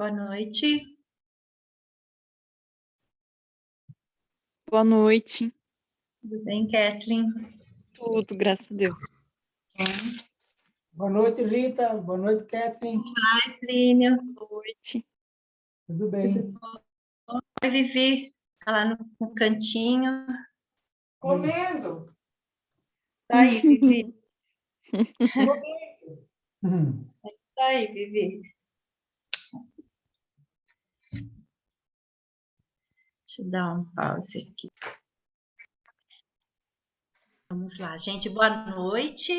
Boa noite. Boa noite. Tudo bem, Kathleen? Tudo, graças a Deus. Boa noite, Rita. Boa noite, Kathleen. Oi, Plínio. Boa noite. Tudo bem? Oi, Vivi. Tá lá no cantinho. Comendo. Tá aí, Vivi. Hum. Tá aí, Vivi. Deixa eu dar um pause aqui. Vamos lá, gente. Boa noite.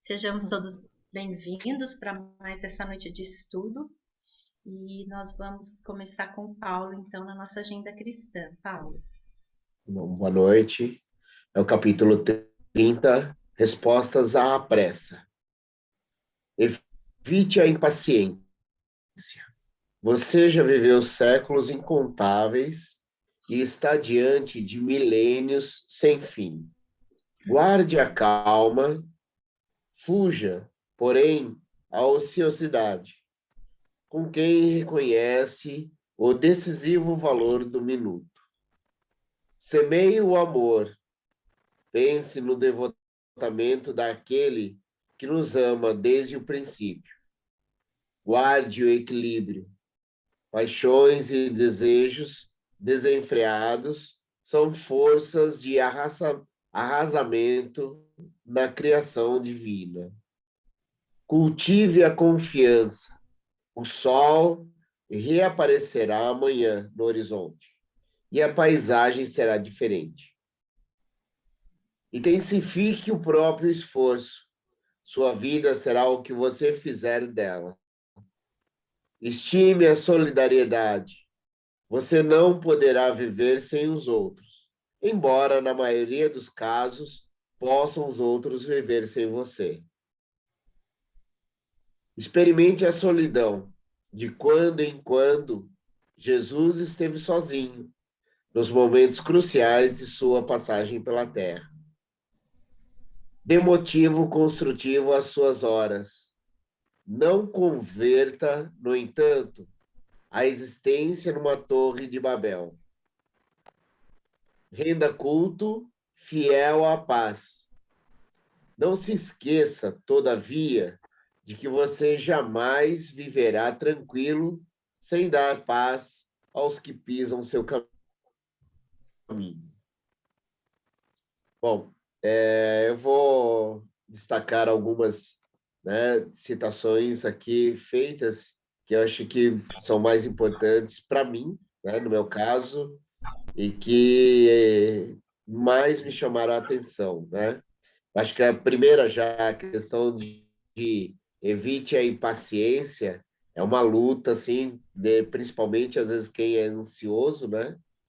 Sejamos todos bem-vindos para mais essa noite de estudo. E nós vamos começar com o Paulo, então, na nossa agenda cristã. Paulo. Bom, boa noite. É o capítulo 30, Respostas à Pressa. Evite a impaciência. Você já viveu séculos incontáveis e está diante de milênios sem fim. Guarde a calma, fuja, porém, a ociosidade, com quem reconhece o decisivo valor do minuto. Semeie o amor. Pense no devotamento daquele que nos ama desde o princípio. Guarde o equilíbrio. Paixões e desejos desenfreados são forças de arrasamento na criação divina. Cultive a confiança. O sol reaparecerá amanhã no horizonte e a paisagem será diferente. Intensifique o próprio esforço. Sua vida será o que você fizer dela. Estime a solidariedade. Você não poderá viver sem os outros, embora, na maioria dos casos, possam os outros viver sem você. Experimente a solidão. De quando em quando, Jesus esteve sozinho, nos momentos cruciais de sua passagem pela terra. Dê motivo construtivo às suas horas. Não converta, no entanto, a existência numa torre de Babel. Renda culto, fiel à paz. Não se esqueça, todavia, de que você jamais viverá tranquilo sem dar paz aos que pisam seu caminho. Bom, eu vou destacar algumas, citações aqui feitas que eu acho que são mais importantes para mim, no meu caso, e que mais me chamaram a atenção, Acho que a primeira já, a questão de evite a impaciência, é uma luta, assim, principalmente, às vezes, quem é ansioso,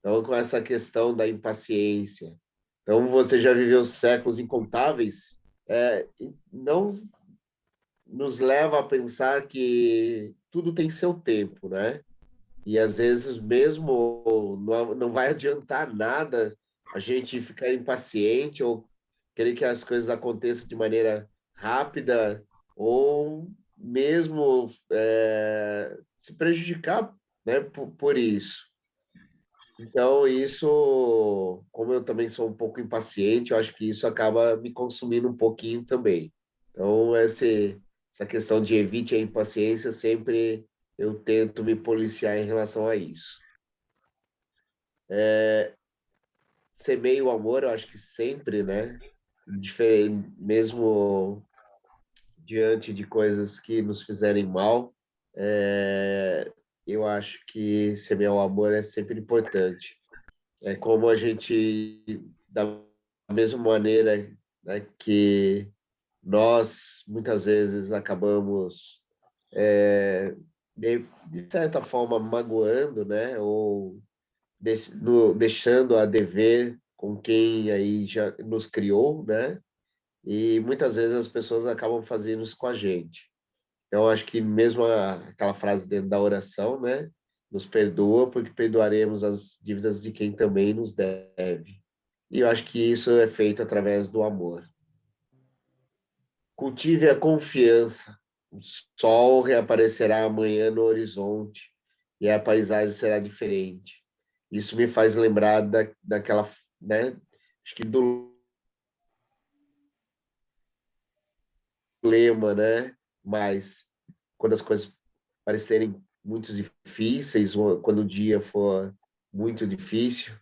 Então, com essa questão da impaciência. Então, você já viveu séculos incontáveis, não nos leva a pensar que tudo tem seu tempo, E, às vezes, mesmo não vai adiantar nada a gente ficar impaciente ou querer que as coisas aconteçam de maneira rápida ou mesmo se prejudicar, por isso. Então, isso, como eu também sou um pouco impaciente, eu acho que isso acaba me consumindo um pouquinho também. Então, essa questão de evite a impaciência, sempre eu tento me policiar em relação a isso. Semeie o amor, eu acho que sempre, mesmo diante de coisas que nos fizerem mal, eu acho que semear o amor é sempre importante. É como a gente, da mesma maneira, que nós, muitas vezes, acabamos, de certa forma, magoando, ou deixando a dever com quem aí já nos criou, E muitas vezes as pessoas acabam fazendo isso com a gente. Então, acho que mesmo aquela frase dentro da oração, Nos perdoa, porque perdoaremos as dívidas de quem também nos deve. E eu acho que isso é feito através do amor. Cultive a confiança. O sol reaparecerá amanhã no horizonte e a paisagem será diferente. Isso me faz lembrar daquela, né? Acho que do lema, né? Mas quando as coisas parecerem muito difíceis, ou quando o dia for muito difícil,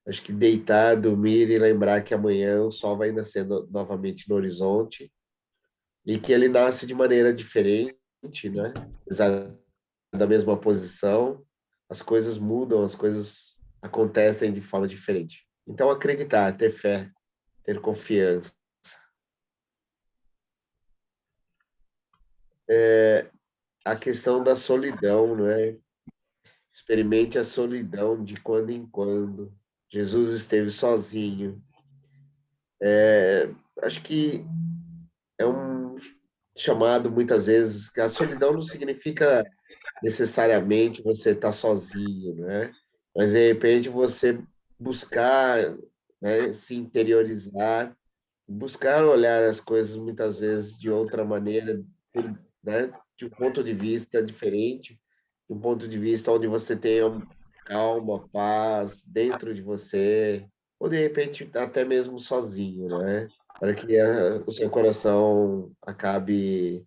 acho que deitar, dormir e lembrar que amanhã o sol vai nascer novamente no horizonte e que ele nasce de maneira diferente, né? Apesar da mesma posição, as coisas mudam, as coisas acontecem de forma diferente. Então, acreditar, ter fé, ter confiança. A questão da solidão, né? Experimente a solidão de quando em quando. Jesus esteve sozinho. Acho que é um chamado muitas vezes que a solidão não significa necessariamente você estar sozinho, né? Mas de repente você buscar, né, se interiorizar, buscar olhar as coisas muitas vezes de outra maneira, né, de um ponto de vista diferente, de um ponto de vista onde você tenha calma, paz dentro de você, ou de repente até mesmo sozinho, né? Para que o seu coração acabe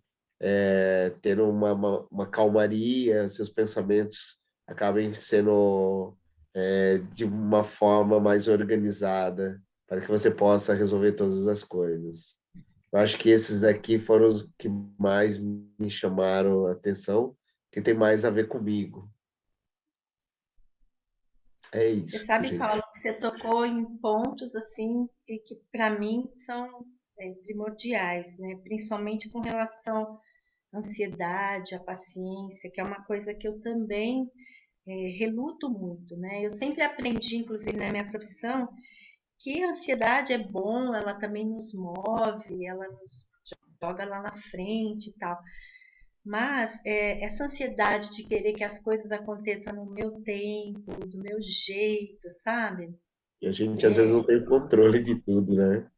tendo uma calmaria, seus pensamentos acabem sendo de uma forma mais organizada, para que você possa resolver todas as coisas. Eu acho que esses aqui foram os que mais me chamaram a atenção, que tem mais a ver comigo. É Você isso, sabe, gente. Paulo, que você tocou em pontos assim e que para mim são primordiais, né? Principalmente com relação à ansiedade, à paciência, que é uma coisa que eu também reluto muito, né? Eu sempre aprendi, inclusive na minha profissão, que a ansiedade é bom, ela também nos move, ela nos joga lá na frente e tal. Mas essa ansiedade de querer que as coisas aconteçam no meu tempo, do meu jeito, sabe? E a gente às vezes não tem controle de tudo, né?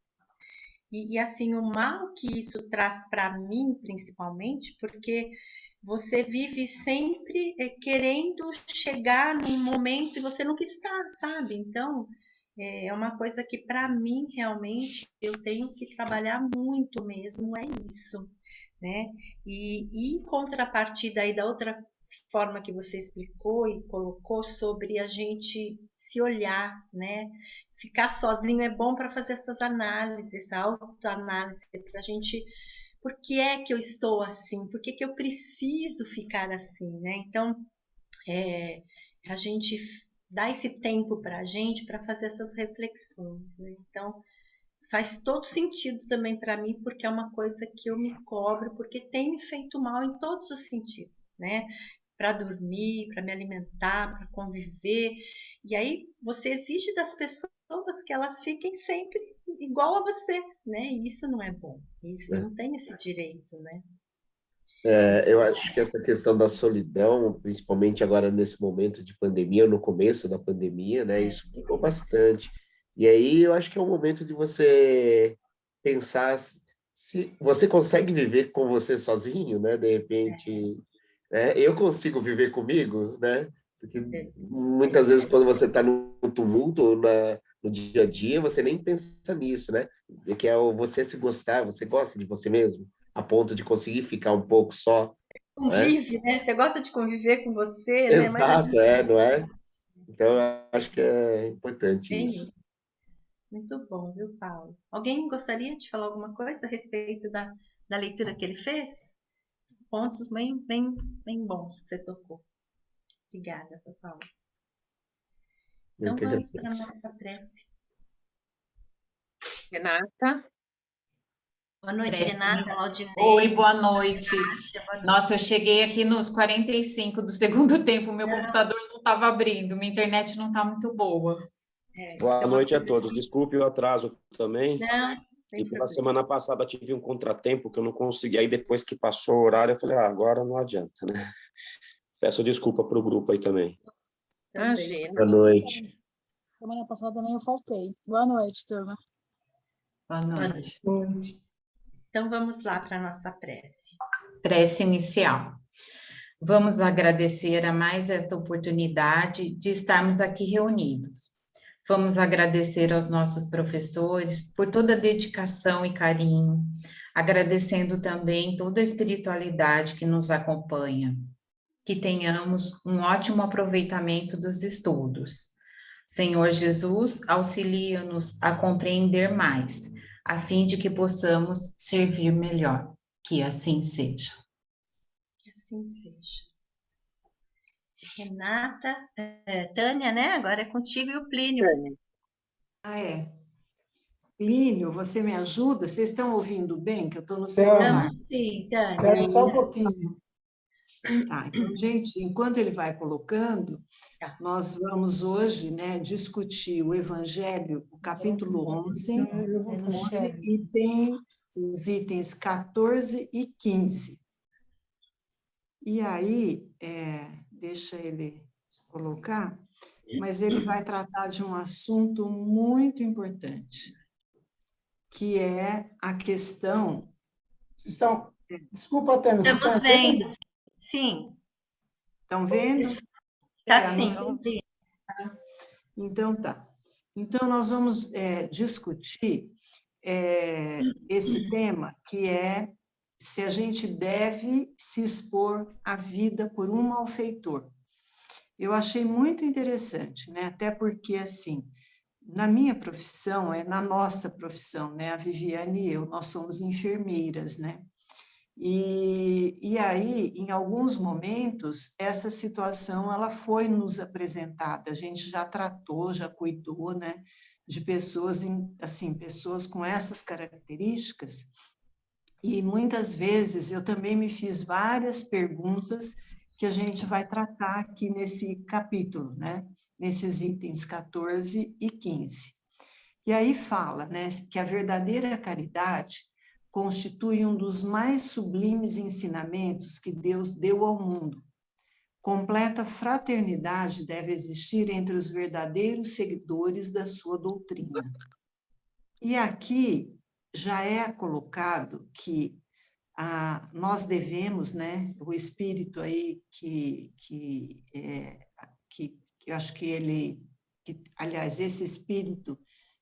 E assim, o mal que isso traz para mim, principalmente, porque você vive sempre querendo chegar num momento e você nunca está, sabe? Então, é uma coisa que para mim realmente eu tenho que trabalhar muito mesmo, é isso, né? E em contrapartida aí da outra forma que você explicou e colocou sobre a gente se olhar, né? Ficar sozinho é bom para fazer essas análises, essa autoanálise, para a gente, por que é que eu estou assim? Por que que eu preciso ficar assim, né? Então, a gente dá esse tempo para a gente para fazer essas reflexões, né? Então, faz todo sentido também para mim, porque é uma coisa que eu me cobro, porque tem me feito mal em todos os sentidos, né? Para dormir, para me alimentar, para conviver. E aí você exige das pessoas que elas fiquem sempre igual a você, né? E isso não é bom. Isso não tem esse direito, né? Eu acho que essa questão da solidão, principalmente agora nesse momento de pandemia, no começo da pandemia, né, isso ficou bastante. E aí eu acho que é o momento de você pensar se você consegue viver com você sozinho, né? De repente, eu consigo viver comigo, né? Porque muitas vezes quando você está no tumulto, no dia a dia, você nem pensa nisso, né? Que é você se gostar, você gosta de você mesmo a ponto de conseguir ficar um pouco só, né? Convive, né? Você gosta de conviver com você, né? Mais ou Exato, menos não é? Então, eu acho que é importante bem isso. isso. Muito bom, viu, Paulo? Alguém gostaria de falar alguma coisa a respeito da leitura que ele fez? Pontos bem bons que você tocou. Obrigada, Paulo. Eu Então que vamos para a agradeço. nossa prece. Renata. Boa noite, Prece Renata, inicial. Laudinei. Oi, boa noite. Boa noite. Nossa, eu cheguei aqui nos 45 do segundo tempo, meu computador não estava abrindo, minha internet não está muito boa. Isso Boa é uma noite a coisa todos. Desculpe o atraso também. Não, E sem pela problema. semana passada tive um contratempo que eu não consegui. Aí depois que passou o horário, eu falei, agora não adianta, né? Peço desculpa para o grupo aí também. Imagina. Boa noite. Semana passada também eu faltei. Boa noite, turma. Boa noite. Então vamos lá para a nossa prece. Prece inicial. Vamos agradecer a mais esta oportunidade de estarmos aqui reunidos. Vamos agradecer aos nossos professores por toda a dedicação e carinho, agradecendo também toda a espiritualidade que nos acompanha. Que tenhamos um ótimo aproveitamento dos estudos. Senhor Jesus, auxilia-nos a compreender mais, a fim de que possamos servir melhor. Que assim seja. Que assim seja. Renata, Tânia, né? Agora é contigo e o Plínio. Ah, é. Plínio, você me ajuda? Vocês estão ouvindo bem? Que eu estou no celular. Estamos sim, Tânia. Espera só um pouquinho. Tá, então, gente, enquanto ele vai colocando, Tá. nós vamos hoje, né, discutir o Evangelho, o capítulo 11, e tem os itens 14 e 15. E aí, deixa ele colocar, mas ele vai tratar de um assunto muito importante, que é a questão... Vocês estão... Desculpa, Tânia, vocês estão Estamos vendo. Sim, Estão vendo? está não sim. sei. Então, tá. Então, nós vamos discutir esse tema, que é se a gente deve se expor à vida por um malfeitor. Eu achei muito interessante, né? Até porque, assim, na minha profissão, na nossa profissão, né? A Viviane e eu, nós somos enfermeiras, né? E aí, em alguns momentos, essa situação ela foi nos apresentada. A gente já tratou, já cuidou, né, de pessoas, assim, pessoas com essas características. E muitas vezes eu também me fiz várias perguntas que a gente vai tratar aqui nesse capítulo, né, nesses itens 14 e 15. E aí fala, né, que a verdadeira caridade constitui um dos mais sublimes ensinamentos que Deus deu ao mundo. Completa fraternidade deve existir entre os verdadeiros seguidores da sua doutrina. E aqui já é colocado que nós devemos, né, o espírito aí que eu acho que ele, aliás, esse espírito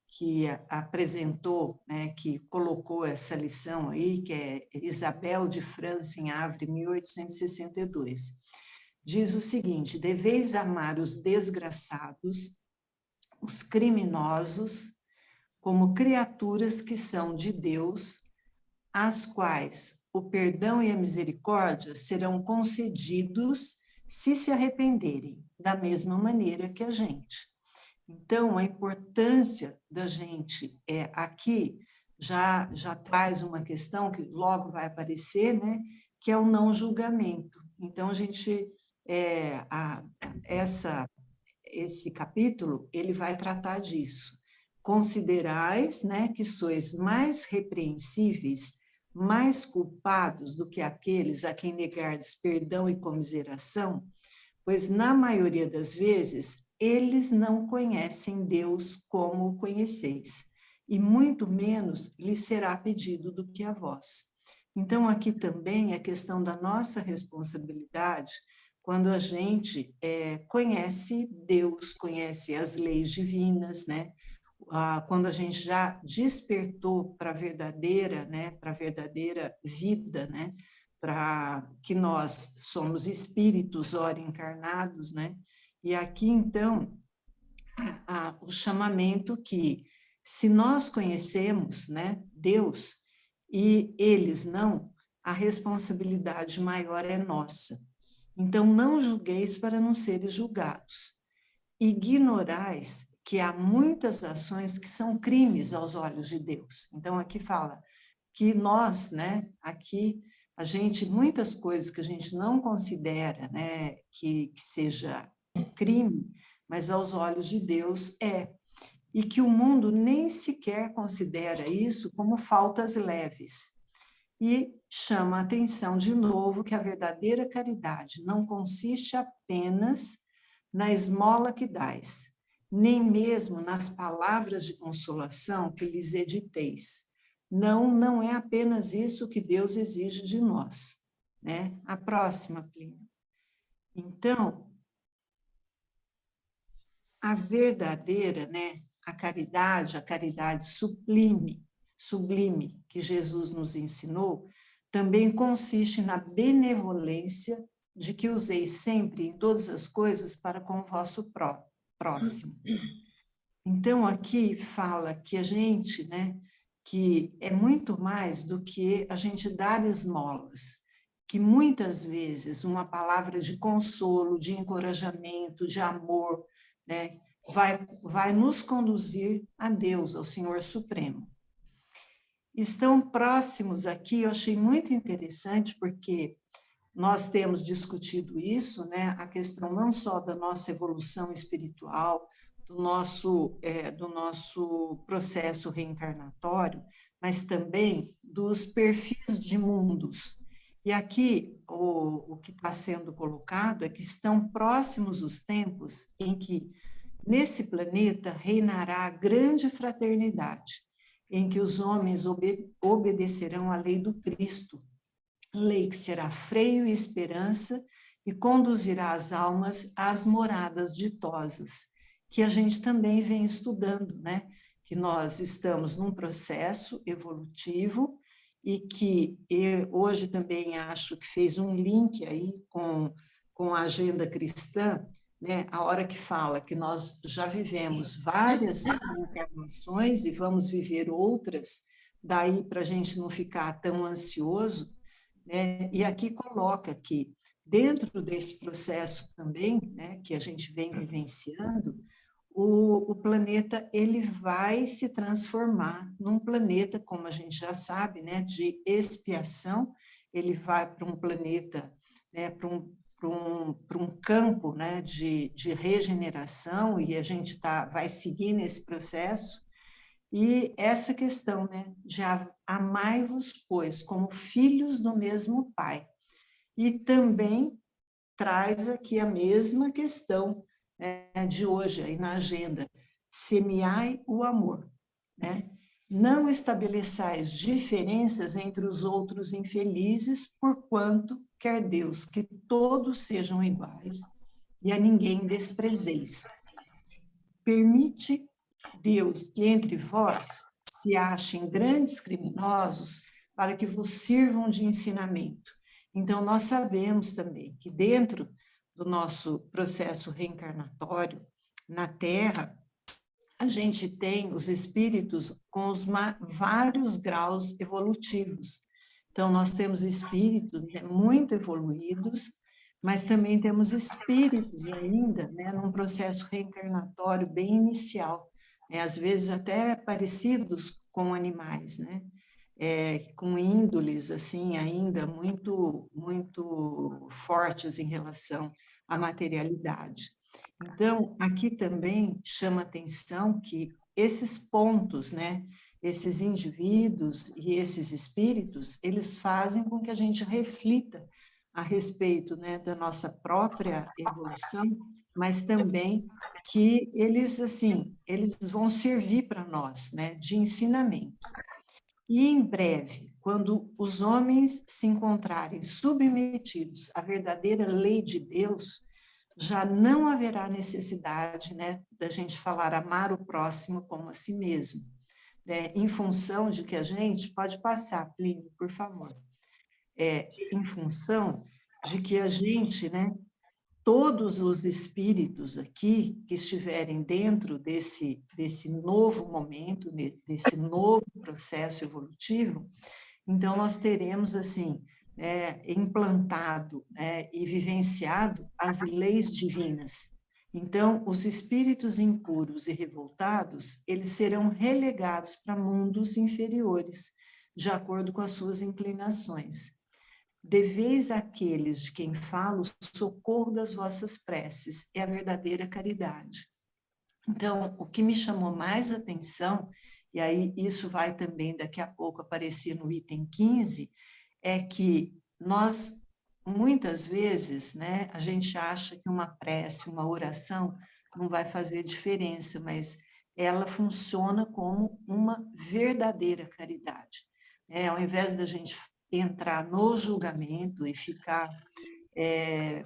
que apresentou, né, que colocou essa lição aí, que é Isabel de França em Havre, 1862. Diz o seguinte: deveis amar os desgraçados, os criminosos, como criaturas que são de Deus, às quais o perdão e a misericórdia serão concedidos se arrependerem, da mesma maneira que a gente. Então, a importância da gente aqui já traz uma questão que logo vai aparecer, né, que é o não julgamento. Então, a gente, esse capítulo, ele vai tratar disso. Considerais, né, que sois mais repreensíveis, mais culpados do que aqueles a quem negardes perdão e comiseração, pois, na maioria das vezes, eles não conhecem Deus como o conheceis, e muito menos lhes será pedido do que a vós. Então, aqui também a questão da nossa responsabilidade, quando a gente conhece Deus, conhece as leis divinas, né? Quando a gente já despertou para a verdadeira, né? Para a verdadeira vida, né? Para que nós somos espíritos ora encarnados, né? E aqui, então, o chamamento que, se nós conhecemos, né, Deus e eles não, a responsabilidade maior é nossa. Então, não julgueis para não seres julgados. Ignorais que há muitas ações que são crimes aos olhos de Deus. Então, aqui fala que nós, né, aqui, a gente, muitas coisas que a gente não considera, né, que seja crime, mas aos olhos de Deus e que o mundo nem sequer considera isso como faltas leves. E chama a atenção de novo que a verdadeira caridade não consiste apenas na esmola que dais, nem mesmo nas palavras de consolação que lhes editeis. Não é apenas isso que Deus exige de nós, né? A próxima, Plínio. Então, a verdadeira, né, a caridade sublime que Jesus nos ensinou, também consiste na benevolência de que useis sempre em todas as coisas para com o vosso próximo. Então, aqui fala que a gente, né, que é muito mais do que a gente dar esmolas, que muitas vezes uma palavra de consolo, de encorajamento, de amor, né, vai nos conduzir a Deus, ao Senhor Supremo. Estão próximos aqui, eu achei muito interessante, porque nós temos discutido isso, né, a questão não só da nossa evolução espiritual, do nosso processo reencarnatório, mas também dos perfis de mundos. E aqui o que está sendo colocado é que estão próximos os tempos em que nesse planeta reinará a grande fraternidade, em que os homens obedecerão à lei do Cristo, lei que será freio e esperança e conduzirá as almas às moradas ditosas, que a gente também vem estudando, né? Que nós estamos num processo evolutivo e que hoje também acho que fez um link aí com a agenda cristã, né? A hora que fala que nós já vivemos várias encarnações e vamos viver outras, daí para a gente não ficar tão ansioso, né? E aqui coloca que dentro desse processo também, né, que a gente vem vivenciando, o planeta ele vai se transformar num planeta, como a gente já sabe, né, de expiação. Ele vai para um planeta, né, para um campo, né, de regeneração, e a gente vai seguir nesse processo. E essa questão, né, de amai-vos, pois, como filhos do mesmo Pai. E também traz aqui a mesma questão, né, de hoje, aí na agenda, semeai o amor, né? Não estabeleçais diferenças entre os outros infelizes, porquanto quer Deus que todos sejam iguais e a ninguém desprezeis. Permite Deus que entre vós se achem grandes criminosos para que vos sirvam de ensinamento. Então, nós sabemos também que dentro do nosso processo reencarnatório, na Terra, a gente tem os espíritos com os vários graus evolutivos. Então, nós temos espíritos, né, muito evoluídos, mas também temos espíritos ainda, né, num processo reencarnatório bem inicial, né, às vezes até parecidos com animais, né, com índoles assim ainda muito fortes em relação à materialidade. Então, aqui também chama atenção que esses pontos, né, esses indivíduos e esses espíritos, eles fazem com que a gente reflita a respeito, né, da nossa própria evolução, mas também que eles, assim, eles vão servir para nós, né, de ensinamento. E em breve, quando os homens se encontrarem submetidos à verdadeira lei de Deus, já não haverá necessidade, né, da gente falar amar o próximo como a si mesmo, né, em função de que a gente pode passar, Plínio, por favor, em função de que a gente, né, todos os espíritos aqui que estiverem dentro desse novo momento, desse novo processo evolutivo, então nós teremos, assim, implantado, né, e vivenciado as leis divinas. Então, os espíritos impuros e revoltados, eles serão relegados para mundos inferiores, de acordo com as suas inclinações. Deveis àqueles de quem falo o socorro das vossas preces, é a verdadeira caridade. Então, o que me chamou mais atenção, e aí isso vai também daqui a pouco aparecer no item 15, é que nós, muitas vezes, né, a gente acha que uma prece, uma oração, não vai fazer diferença, mas ela funciona como uma verdadeira caridade. Ao invés da gente entrar no julgamento e ficar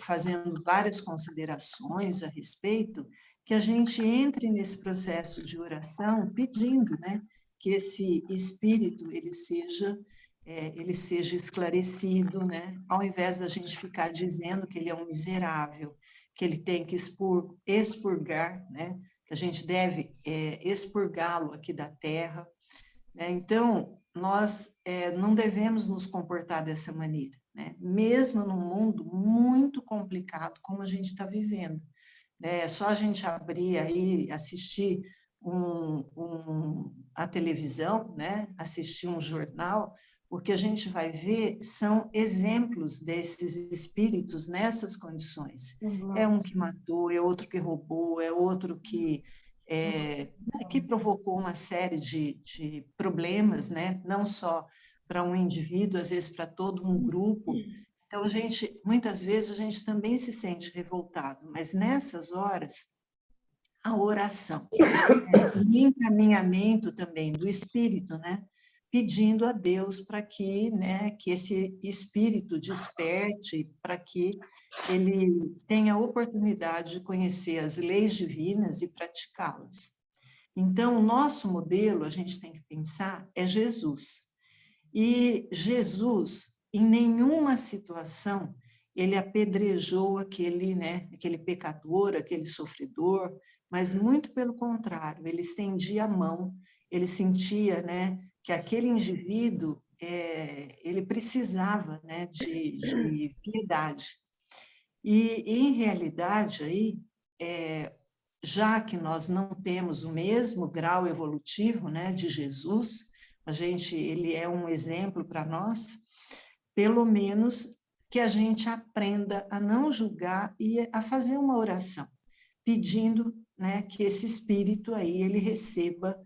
fazendo várias considerações a respeito, que a gente entre nesse processo de oração pedindo, né, que esse espírito ele seja esclarecido, né, ao invés da gente ficar dizendo que ele é um miserável, que ele tem que expurgar, né, que a gente deve expurgá-lo aqui da terra, né? Então, nós não devemos nos comportar dessa maneira, né? Mesmo num mundo muito complicado como a gente está vivendo, né? É só a gente abrir aí, assistir a televisão, né? Assistir um jornal, o que a gente vai ver são exemplos desses espíritos nessas condições. É um que matou, é outro que roubou, é outro que provocou uma série de problemas, né? Não só para um indivíduo, às vezes para todo um grupo. Então, muitas vezes a gente também se sente revoltado, mas nessas horas, a oração, né? O encaminhamento também do espírito, né? Pedindo a Deus para que, né, que esse espírito desperte, para que ele tenha a oportunidade de conhecer as leis divinas e praticá-las. Então, o nosso modelo, a gente tem que pensar, é Jesus. E Jesus, em nenhuma situação, ele apedrejou aquele pecador, aquele sofredor, mas muito pelo contrário, ele estendia a mão, ele sentia, né, que aquele indivíduo ele precisava, né, de piedade. E, em realidade, aí, já que nós não temos o mesmo grau evolutivo, né, de Jesus, ele é um exemplo para nós, pelo menos que a gente aprenda a não julgar e a fazer uma oração, pedindo, né, que esse espírito aí ele receba,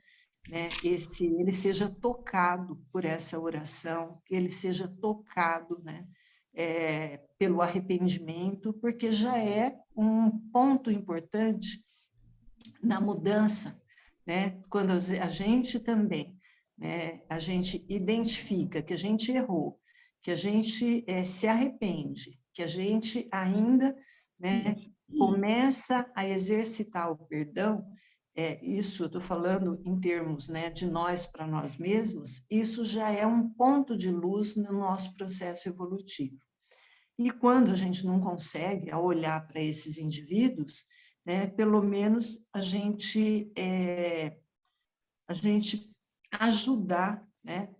né, ele seja tocado por essa oração, que ele seja tocado, né, pelo arrependimento, porque já é um ponto importante na mudança, né? Quando a gente também, né, a gente identifica que a gente errou, que a gente se arrepende, que a gente ainda, né, começa a exercitar o perdão, isso eu estou falando em termos, né, de nós para nós mesmos, isso já é um ponto de luz no nosso processo evolutivo. E quando a gente não consegue olhar para esses indivíduos, né, pelo menos a gente ajudar, né,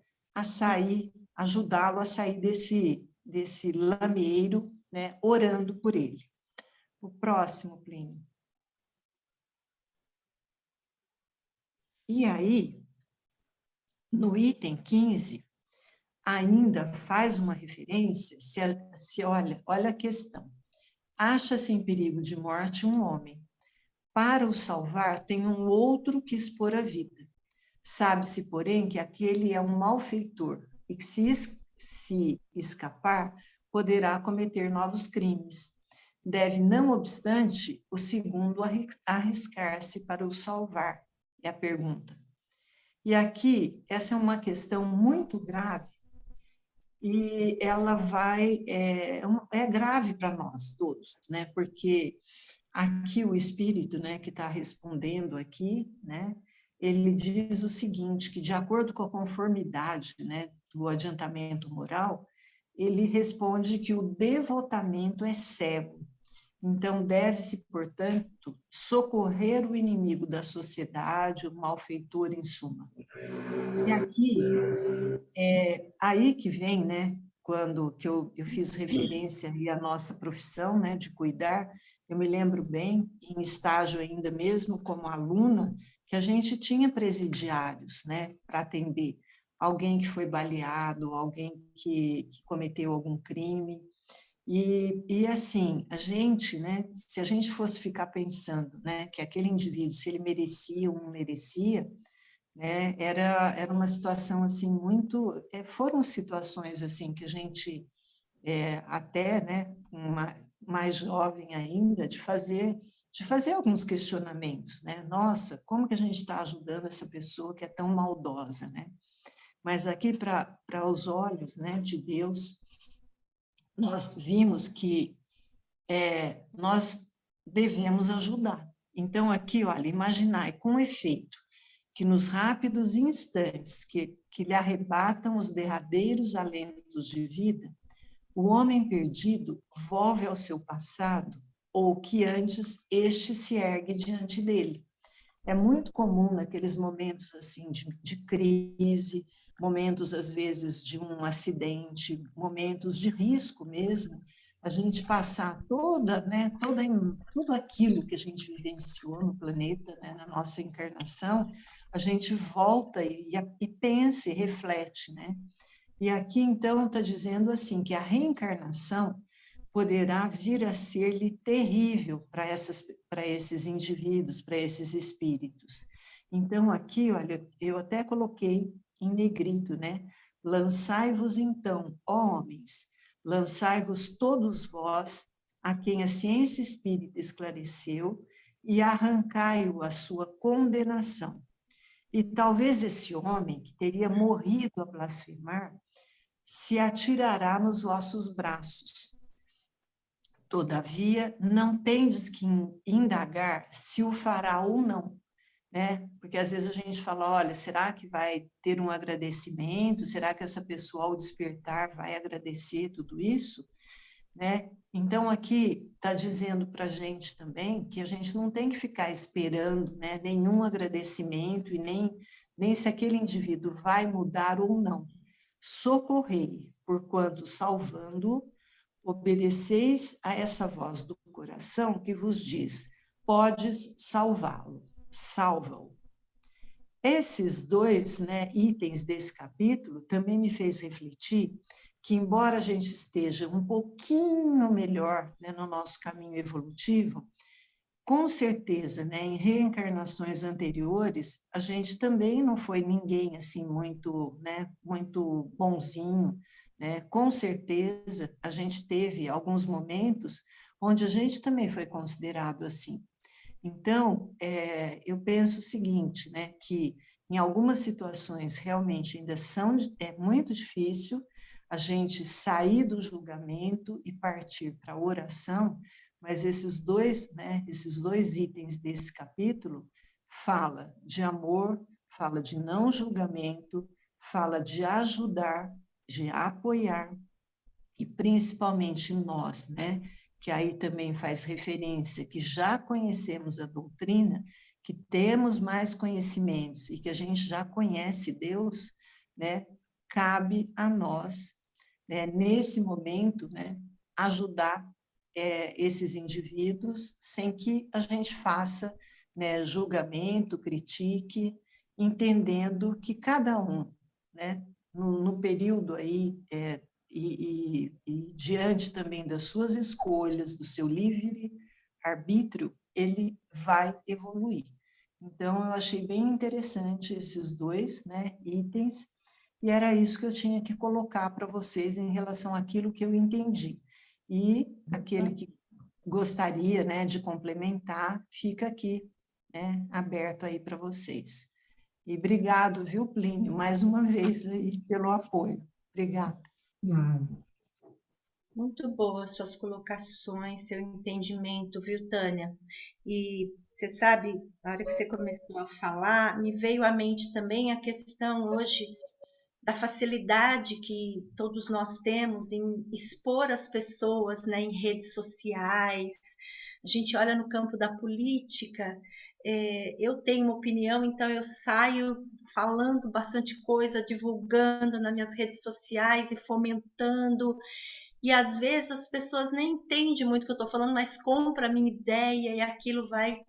ajudá-lo a sair desse lameiro, né, orando por ele. O próximo, Plínio. E aí, no item 15, ainda faz uma referência, olha a questão. Acha-se em perigo de morte um homem. Para o salvar, tem um outro que expor a vida. Sabe-se, porém, que aquele é um malfeitor e que, se escapar, poderá cometer novos crimes. Deve, não obstante, o segundo arriscar-se para o salvar, é a pergunta. E aqui, essa é uma questão muito grave, e ela é grave para nós todos, né? Porque aqui o espírito, né, que está respondendo aqui, né, ele diz o seguinte, que de acordo com a conformidade, né, do adiantamento moral, ele responde que o devotamento é cego. Então, deve-se, portanto, socorrer o inimigo da sociedade, o malfeitor, em suma. E aqui, aí que vem, né, quando que eu fiz referência aí à nossa profissão, né, de cuidar, eu me lembro bem, em estágio ainda mesmo como aluna, que a gente tinha presidiários, né, para atender alguém que foi baleado, alguém que cometeu algum crime, e assim, a gente, né, se a gente fosse ficar pensando, né, que aquele indivíduo, se ele merecia ou não merecia, né, era uma situação assim muito, foram situações assim que a gente até, né, mais jovem ainda, de fazer alguns questionamentos, né, nossa, como que a gente está ajudando essa pessoa que é tão maldosa, né? Mas aqui para os olhos, né, de Deus, nós vimos que nós devemos ajudar. Então, aqui, olha, imaginai com efeito que nos rápidos instantes que lhe arrebatam os derradeiros alentos de vida, o homem perdido volve ao seu passado, ou que antes este se ergue diante dele. É muito comum naqueles momentos assim de crise, momentos às vezes de um acidente, momentos de risco mesmo, a gente passar tudo aquilo que a gente vivenciou no planeta, né, na nossa encarnação, a gente volta e pensa e reflete, né? E aqui, então, está dizendo assim, que a reencarnação poderá vir a ser-lhe terrível para esses indivíduos, para esses espíritos. Então, aqui, olha, eu até coloquei em negrito, né? Lançai-vos, então, ó homens, lançai-vos todos vós, a quem a ciência espírita esclareceu, e arrancai-o a sua condenação. E talvez esse homem, que teria morrido a blasfemar, se atirará nos vossos braços. Todavia, não tendes que indagar se o fará ou não, né? Porque às vezes a gente fala, olha, será que vai ter um agradecimento? Será que essa pessoa, ao despertar, vai agradecer tudo isso? Né? Então, aqui está dizendo para a gente também que a gente não tem que ficar esperando, né, nenhum agradecimento e nem se aquele indivíduo vai mudar ou não. Socorrei, porquanto salvando, obedeceis a essa voz do coração que vos diz, podes salvá-lo, salva-o. Esses dois, né, itens desse capítulo também me fez refletir que, embora a gente esteja um pouquinho melhor, né, no nosso caminho evolutivo, com certeza, né, em reencarnações anteriores, a gente também não foi ninguém assim muito, né, muito bonzinho, né? Com certeza a gente teve alguns momentos onde a gente também foi considerado assim. Então, eu penso o seguinte, né, que em algumas situações realmente ainda é muito difícil a gente sair do julgamento e partir para a oração, mas esses dois itens desse capítulo fala de amor, fala de não julgamento, fala de ajudar, de apoiar, e principalmente nós, né, que aí também faz referência que já conhecemos a doutrina, que temos mais conhecimentos e que a gente já conhece Deus, né, cabe a nós, né, nesse momento, né, ajudar esses indivíduos sem que a gente faça, né, julgamento, critique, entendendo que cada um, né, no período aí e diante também das suas escolhas, do seu livre arbítrio, ele vai evoluir. Então, eu achei bem interessante esses dois, né, itens, e era isso que eu tinha que colocar para vocês em relação àquilo que eu entendi. E aquele que gostaria, né, de complementar, fica aqui, né, aberto aí para vocês. E obrigado, viu, Plínio, mais uma vez aí pelo apoio. Obrigada. Muito boas suas colocações, seu entendimento, viu, Tânia? E você sabe, na hora que você começou a falar, me veio à mente também a questão hoje da facilidade que todos nós temos em expor as pessoas, né, em redes sociais. A gente olha no campo da política, eu tenho uma opinião, então eu saio falando bastante coisa, divulgando nas minhas redes sociais e fomentando. E às vezes as pessoas nem entendem muito o que eu estou falando, mas compram a minha ideia e aquilo vai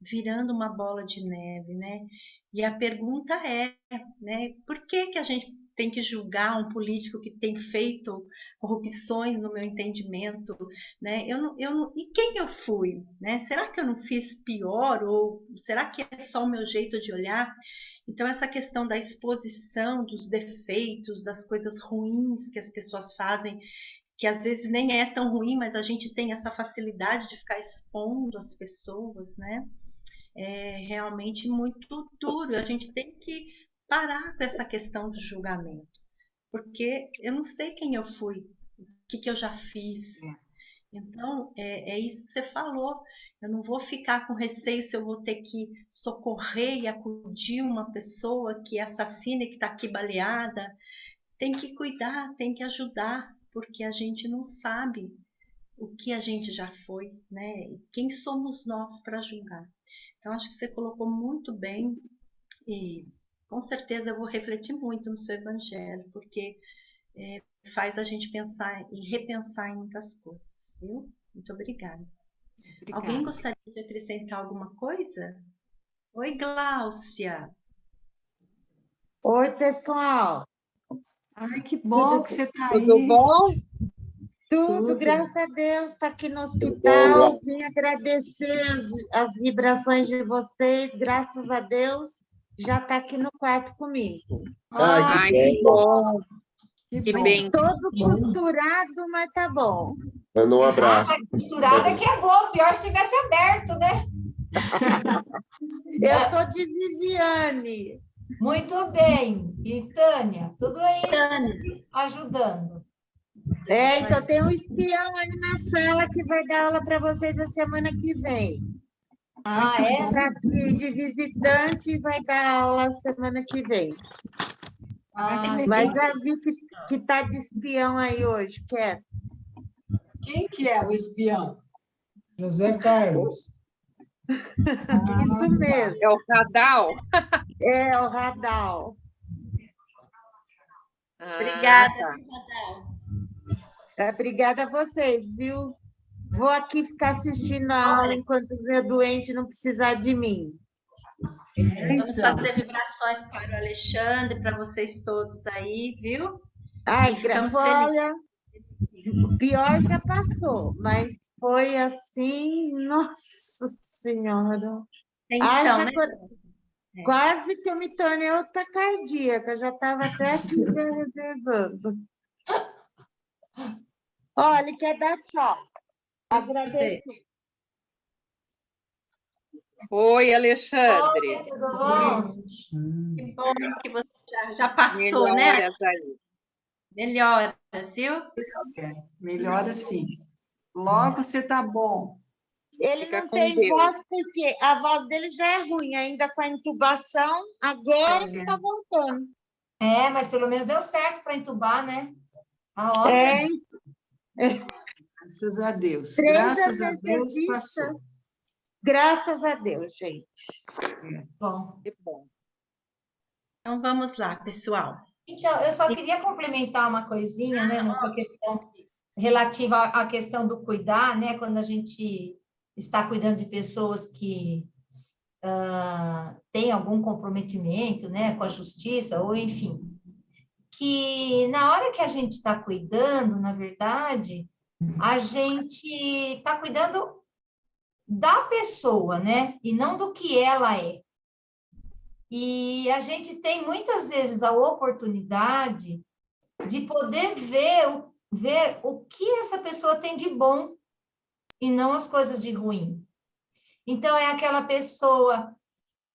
virando uma bola de neve, né? E a pergunta é, né, por que que a gente tem que julgar um político que tem feito corrupções, no meu entendimento, né? E quem eu fui, né? Será que eu não fiz pior ou será que é só o meu jeito de olhar? Então essa questão da exposição dos defeitos, das coisas ruins que as pessoas fazem, que às vezes nem é tão ruim, mas a gente tem essa facilidade de ficar expondo as pessoas, né? É realmente muito duro. A gente tem que parar com essa questão do julgamento, porque eu não sei quem eu fui, que eu já fiz. Então, é isso que você falou. Eu não vou ficar com receio se eu vou ter que socorrer e acudir uma pessoa que é assassina e que está aqui baleada. Tem que cuidar, tem que ajudar, porque a gente não sabe o que a gente já foi, né? E quem somos nós para julgar. Então, acho que você colocou muito bem e com certeza eu vou refletir muito no seu evangelho, porque faz a gente pensar e repensar em muitas coisas, viu? Muito obrigada. Alguém Obrigada. gostaria de acrescentar alguma coisa? Oi, Gláucia. Oi, pessoal. Ai, que bom que você está Tudo aí. bom? Tudo, Tudo. graças a Deus. Está aqui no Bom, hospital. Vim agradecer as vibrações de vocês. Graças a Deus, já está aqui no quarto comigo. Ai, que Que bom. bom. Que Que bom. bem. Todo costurado, mas tá bom. Manda um abraço. Costurada que é bom, pior se tivesse aberto, né? Eu tô de Viviane. Muito bem. E Tânia, tudo aí Tânia, ajudando. Então tem um espião aí na sala que vai dar aula para vocês na semana que vem. Ah, é? Está aqui de visitante e vai dar aula semana que vem. Ah, Mas já vi que tá de espião aí hoje, quer? Quem que é o espião? José Carlos. Isso mesmo. É o Radal? É o Radal. obrigada, tá. Radal. Obrigada a vocês, viu? Vou aqui ficar assistindo a aula enquanto o meu doente não precisar de mim. Vamos fazer vibrações para o Alexandre, para vocês todos aí, viu? Ai, E ficamos felizes. olha, o pior já passou, mas foi assim, nossa Senhora. Então, Haja né? quase que eu me tornei outra cardíaca, eu já estava até aqui já reservando. Olha, quer dar tchau. Agradeço. Oi, Alexandre. oi, tudo bom? Que bom que você já passou, né? Melhoras aí. Melhoras, viu? Melhor assim. Logo você está bom. Ele Fica não com tem Deus. voz porque a voz dele já é ruim, ainda com a intubação, agora que está voltando. É, mas pelo menos deu certo para entubar, né? Tá ótimo. Graças a Deus. 3 Graças a Deus anestesistas. passou. Graças a Deus, gente. Bom. Que bom. Então vamos lá, pessoal. Então, eu só queria complementar uma coisinha, né, nessa questão relativa à questão do cuidar, né, quando a gente está cuidando de pessoas que têm algum comprometimento, né, com a justiça, ou enfim, que na hora que a gente está cuidando, na verdade, a gente está cuidando da pessoa, né, e não do que ela é. E a gente tem muitas vezes a oportunidade de poder ver o que essa pessoa tem de bom e não as coisas de ruim. Então, é aquela pessoa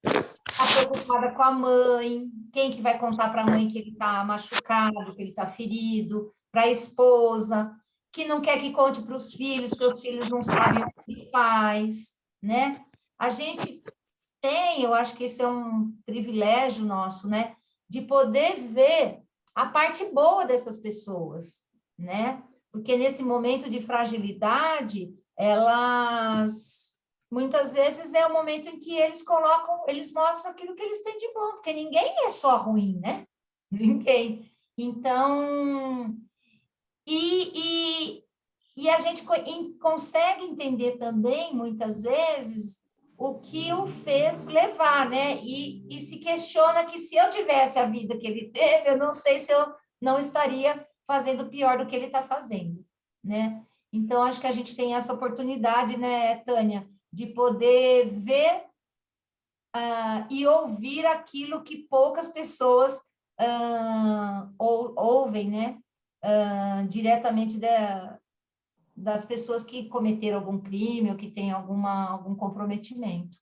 que está preocupada com a mãe, quem que vai contar para a mãe que ele está machucado, que ele está ferido, para a esposa, que não quer que conte para os filhos, porque os filhos não sabem o que faz, né? A gente tem, eu acho que isso é um privilégio nosso, né? De poder ver a parte boa dessas pessoas, né? Porque nesse momento de fragilidade, elas muitas vezes é o momento em que eles mostram aquilo que eles têm de bom, porque ninguém é só ruim, né? Ninguém. Então, e a gente consegue entender também, muitas vezes, o que o fez levar, né? E se questiona que se eu tivesse a vida que ele teve, eu não sei se eu não estaria fazendo pior do que ele está fazendo, né? Então, acho que a gente tem essa oportunidade, né, Tânia, de poder ver e ouvir aquilo que poucas pessoas ouvem, né? Diretamente das pessoas que cometeram algum crime ou que têm algum comprometimento,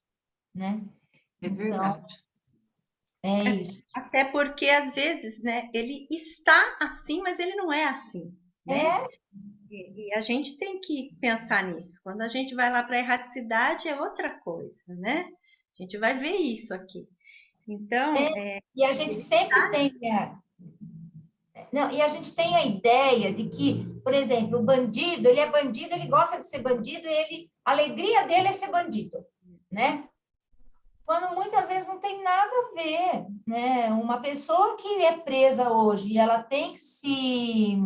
né? É verdade. Então, é isso. Até porque, às vezes, né, ele está assim, mas ele não é assim, né? É, E a gente tem que pensar nisso. Quando a gente vai lá para a erraticidade, é outra coisa, né? A gente vai ver isso aqui. Então, e a gente sempre tem, não, e a gente tem a ideia de que, por exemplo, o bandido, ele é bandido, ele gosta de ser bandido, a alegria dele é ser bandido, né? Quando muitas vezes não tem nada a ver, né? Uma pessoa que é presa hoje e ela tem que se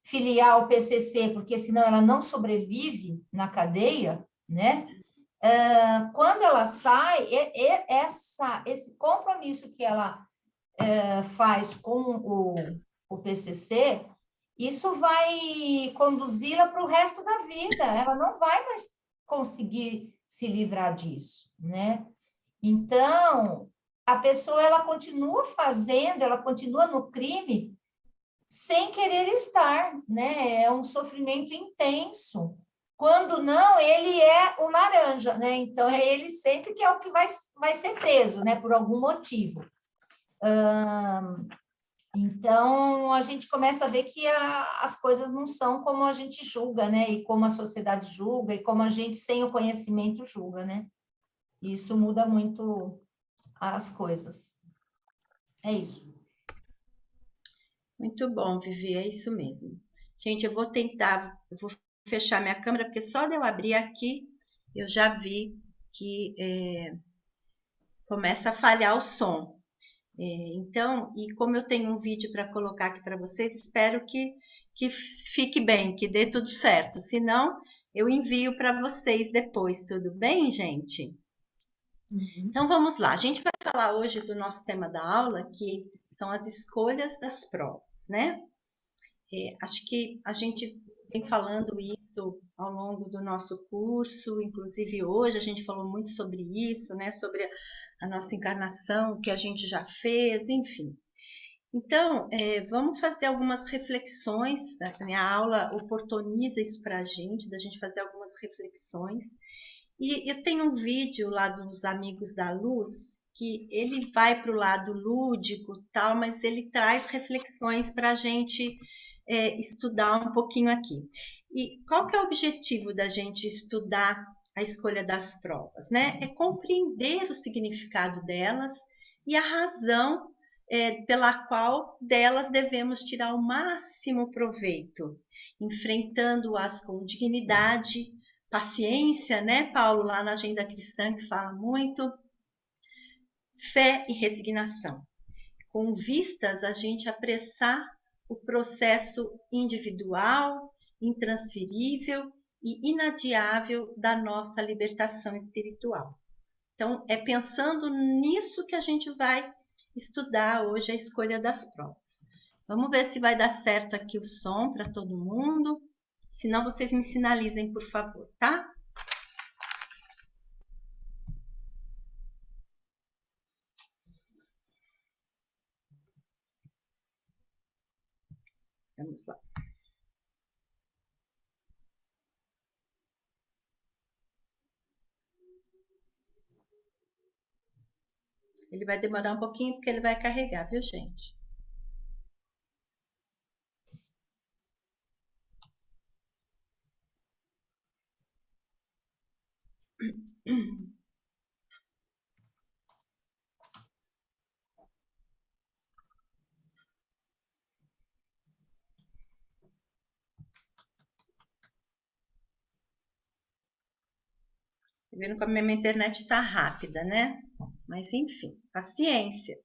filiar ao PCC, porque senão ela não sobrevive na cadeia, né? Quando ela sai, esse compromisso que ela faz com o PCC, isso vai conduzi-la para o resto da vida. Ela não vai mais conseguir se livrar disso, né? Então, a pessoa, ela continua fazendo, ela continua no crime sem querer estar, né? É um sofrimento intenso. Quando não, ele é o laranja, né? Então, é ele sempre que é o que vai ser preso, né? Por algum motivo. Então, a gente começa a ver que as coisas não são como a gente julga, né? E como a sociedade julga, e como a gente, sem o conhecimento, julga, né? Isso muda muito as coisas. É isso. muito bom, Vivi, é isso mesmo. Gente, eu vou fechar minha câmera, porque só de eu abrir aqui, eu já vi que começa a falhar o som. Então, e como eu tenho um vídeo para colocar aqui para vocês, espero que fique bem, que dê tudo certo. Se não, eu envio para vocês depois, tudo bem, gente? Então, vamos lá. A gente vai falar hoje do nosso tema da aula, que são as escolhas das provas, né? Acho que a gente vem falando isso ao longo do nosso curso, inclusive hoje a gente falou muito sobre isso, né? Sobre a nossa encarnação, o que a gente já fez, enfim. Então, vamos fazer algumas reflexões, né? A aula oportuniza isso para a gente, da gente fazer algumas reflexões. E eu tenho um vídeo lá dos Amigos da Luz, que ele vai para o lado lúdico, tal, mas ele traz reflexões para a gente estudar um pouquinho aqui. E qual que é o objetivo da gente estudar a escolha das provas, né? É compreender o significado delas e a razão pela qual delas devemos tirar o máximo proveito, enfrentando-as com dignidade, paciência, né, Paulo, lá na Agenda Cristã, que fala muito, fé e resignação, com vistas a gente apressar o processo individual, intransferível e inadiável da nossa libertação espiritual. Então, é pensando nisso que a gente vai estudar hoje a escolha das provas. Vamos ver se vai dar certo aqui o som para todo mundo. Se não, vocês me sinalizem, por favor, tá? Vamos lá. Ele vai demorar um pouquinho porque ele vai carregar, viu, gente? Tá vendo como a minha internet tá rápida, né? Mas enfim, paciência.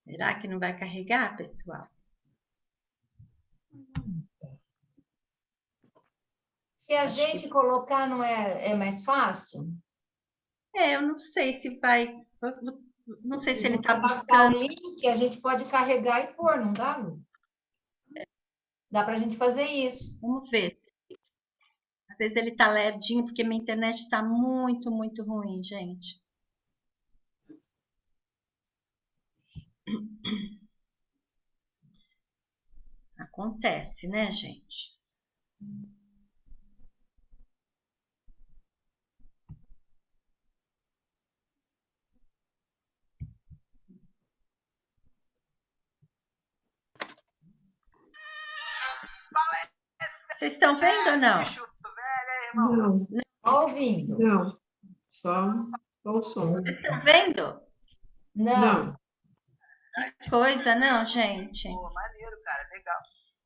Será que não vai carregar, pessoal? Se a gente colocar, não é mais fácil? Eu não sei se vai. Não sei se ele você está passar buscando. o link, a gente pode carregar e pôr, não dá, Lu? Dá para a gente fazer isso. Vamos ver. Às vezes ele tá lerdinho, porque minha internet está muito, muito ruim, gente. Acontece, né, gente? Vocês estão vendo ou não? Não, Tá ouvindo? não. Só o som. Vocês estão vendo? Não. Coisa, não, gente. Pô, maneiro, cara, legal.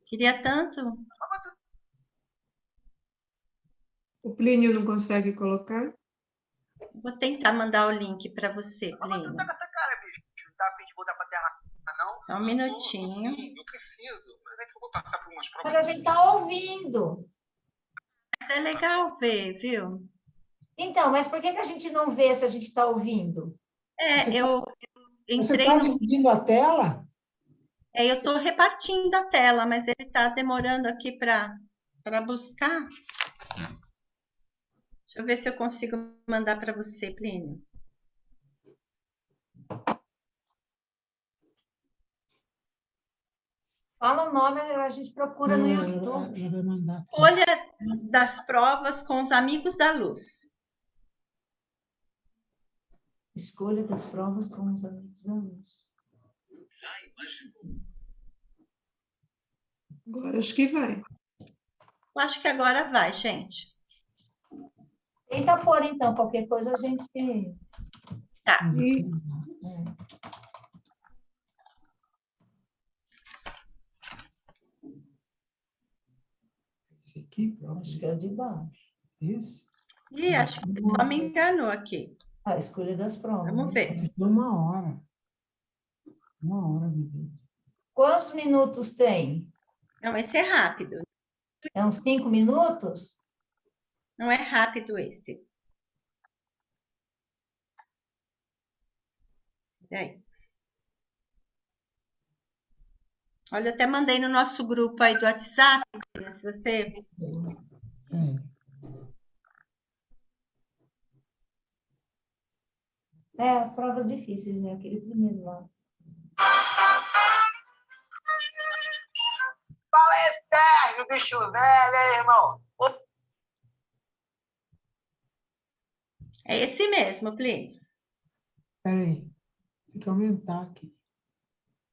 Queria tanto. O Plínio não consegue colocar? Vou tentar mandar o link para você, Mas tu Plínio. tá com essa cara, bicho. Não tá a fim de voltar pra Terra, não? Só um minutinho. Sim, eu preciso, mas é que eu vou passar por umas provas. Mas a gente tá ouvindo. Mas é legal ver, viu? Então, mas por que a gente não vê se a gente está ouvindo? Eu Você entrei está no. dividindo a tela? Eu estou repartindo a tela, mas ele está demorando aqui para buscar. Deixa eu ver se eu consigo mandar para você, Plínio. Fala o nome, a gente procura no Ela YouTube. vai mandar aqui. Folha das provas com os amigos da luz. Escolha das provas com os amigos da luz. Agora acho que vai. Eu acho que agora vai, gente. Tenta pôr, então, qualquer coisa a gente... Tá. E Esse aqui, pronto. Acho que é de baixo. Esse. Ih, acho que só me enganou aqui. A escolha das provas. Vamos né? ver. Esse aqui é 1 hora. 1 hora de vídeo. Quantos minutos tem? Não, esse é rápido. É uns 5 minutos? Não é rápido esse. E aí? Olha, eu até mandei no nosso grupo aí do WhatsApp, se você... Provas difíceis, né? Aquele primeiro lá. Fala aí, Sérgio, bicho velho, aí, irmão. Ô, É esse mesmo, Plínio. Peraí. Tem que aumentar aqui.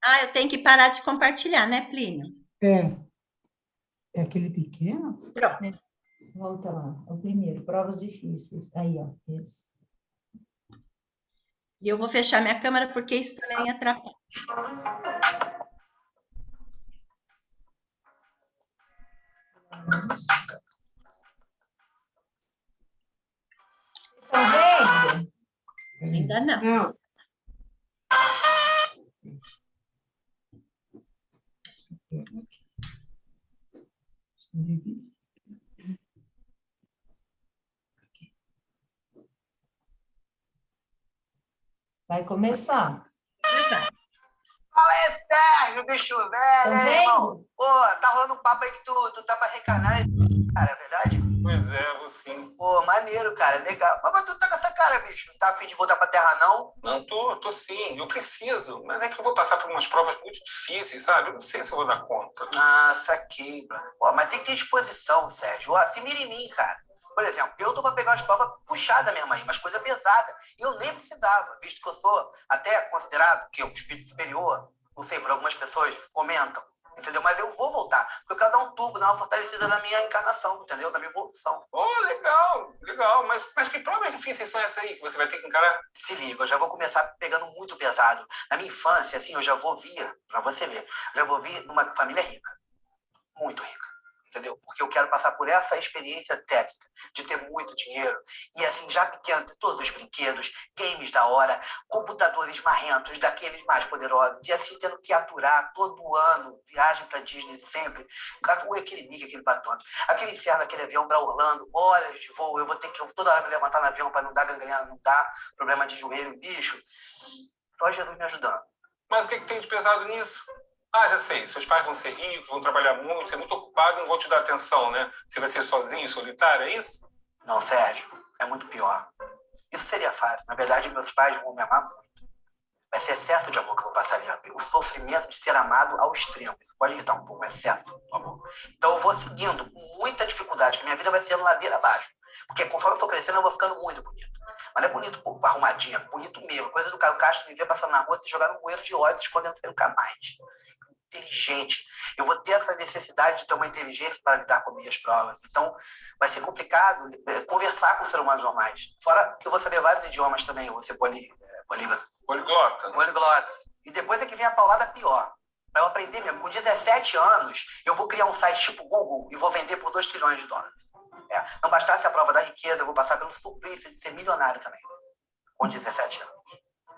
Ah, eu tenho que parar de compartilhar, né, Plínio? É aquele pequeno? Pronto. Volta lá. O primeiro, provas difíceis. Aí, ó. Esse. E eu vou fechar minha câmera porque isso também atrapalha. Estão vendo? Ainda não. não. Vai começar. Fala aí, Sérgio, bicho velho, Tá aí, irmão. vendo? Pô, tá rolando um papo aí que tu tá pra reencarnar, cara, é verdade? Pois é, vou sim. Pô, maneiro, cara, legal. Mas tu tá com essa cara, bicho. Não tá a fim de voltar pra Terra, não? Não, tô sim, eu preciso. Mas é que eu vou passar por umas provas muito difíceis, sabe? Eu não sei se eu vou dar conta. Ah, saquei, brother. Pô, mas tem que ter disposição, Sérgio. Ó, se mira em mim, cara. Por exemplo, eu tô pra pegar umas provas puxadas mesmo aí, mas coisa pesada. E eu nem precisava, visto que eu sou até considerado que é um espírito superior. Não sei, por algumas pessoas comentam. Entendeu? Mas eu vou voltar. Porque eu quero dar um turbo, dar uma fortalecida na minha encarnação, entendeu? Na minha evolução. Oh, legal, legal. Mas que provas difíceis são essas aí que você vai ter que encarar? Se liga, eu já vou começar pegando muito pesado. Na minha infância, assim, eu já vou vir, pra você ver, já vou vir numa família rica. Muito rica. Entendeu? Porque eu quero passar por essa experiência técnica de ter muito dinheiro e, assim, já pequeno, ter todos os brinquedos, games da hora, computadores marrentos, daqueles mais poderosos, e, assim, tendo que aturar todo ano, viagem para Disney sempre, aquele Mickey, aquele batom, aquele inferno, aquele avião para Orlando, horas de voo, eu vou ter que toda hora me levantar no avião para não dar gangrena, não dar problema de joelho, bicho. Só Jesus me ajudando. Mas o que tem de pesado nisso? Ah, já sei, seus pais vão ser ricos, vão trabalhar muito, ser muito ocupado e não vão te dar atenção, né? Você vai ser sozinho, solitário, é isso? Não, Sérgio, é muito pior. Isso seria fácil. Na verdade, meus pais vão me amar muito. Vai ser excesso de amor que eu vou passar ali. O sofrimento de ser amado ao extremo. Isso pode irritar um pouco, excesso do amor. Então eu vou seguindo com muita dificuldade, que minha vida vai sendo ladeira abaixo. Porque conforme eu for crescendo, eu vou ficando muito bonito. Mas não é bonito, pô, arrumadinho, é bonito mesmo. Coisa do Caio Castro me ver passando na rua, se jogar no bueiro de ódio, escondendo sem nunca mais. Inteligente. Eu vou ter essa necessidade de ter uma inteligência para lidar com minhas provas. Então, vai ser complicado conversar com seres humanos normais. Fora que eu vou saber vários idiomas também, eu vou ser Poliglota. Poliglota. E depois é que vem a paulada pior. Para eu aprender mesmo. Com 17 anos, eu vou criar um site tipo Google e vou vender por 2 trilhões de dólares. Não bastasse a prova da riqueza, eu vou passar pelo suplício de ser milionário também. Com 17 anos.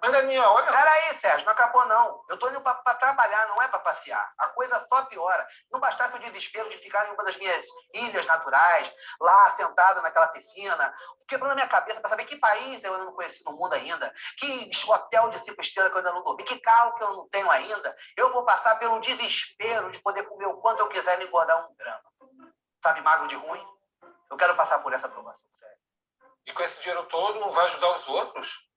Mas, Daniel, olha... Peraí, Sérgio, não acabou não. Eu estou indo para trabalhar, não é para passear. A coisa só piora. Não bastasse o desespero de ficar em uma das minhas ilhas naturais, lá, sentado naquela piscina, quebrando a minha cabeça para saber que país eu ainda não conheci no mundo ainda, que hotel de 5 estrelas que eu ainda não dormi, que carro que eu não tenho ainda. Eu vou passar pelo desespero de poder comer o quanto eu quiser e engordar 1 grama. Sabe, magro de ruim? Eu quero passar por essa aprovação, sério. E com esse dinheiro todo, não vai ajudar os outros?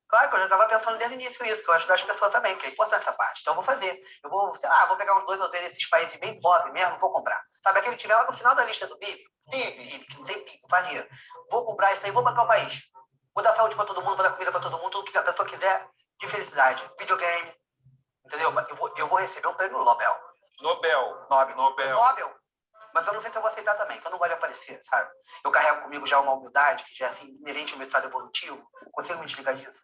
Claro que eu já estava pensando desde o início isso, que eu ajudar as pessoas também, que é importante essa parte. Então eu vou fazer. Eu vou, sei lá, vou pegar uns 2 ou 3 desses países bem pobres mesmo, vou comprar. Sabe aquele que tiver lá no final da lista do PIB? PIB, que não tem PIB, não faz dinheiro. Vou comprar isso aí, vou bancar o país. Vou dar saúde para todo mundo, vou dar comida para todo mundo, tudo que a pessoa quiser de felicidade. Videogame, entendeu? Eu vou receber um prêmio Nobel. Nobel. Mas eu não sei se eu vou aceitar também, porque eu não gosto de aparecer, sabe? Eu carrego comigo já uma humildade, que já é assim, inerente ao meu estado evolutivo. Consigo me explicar disso?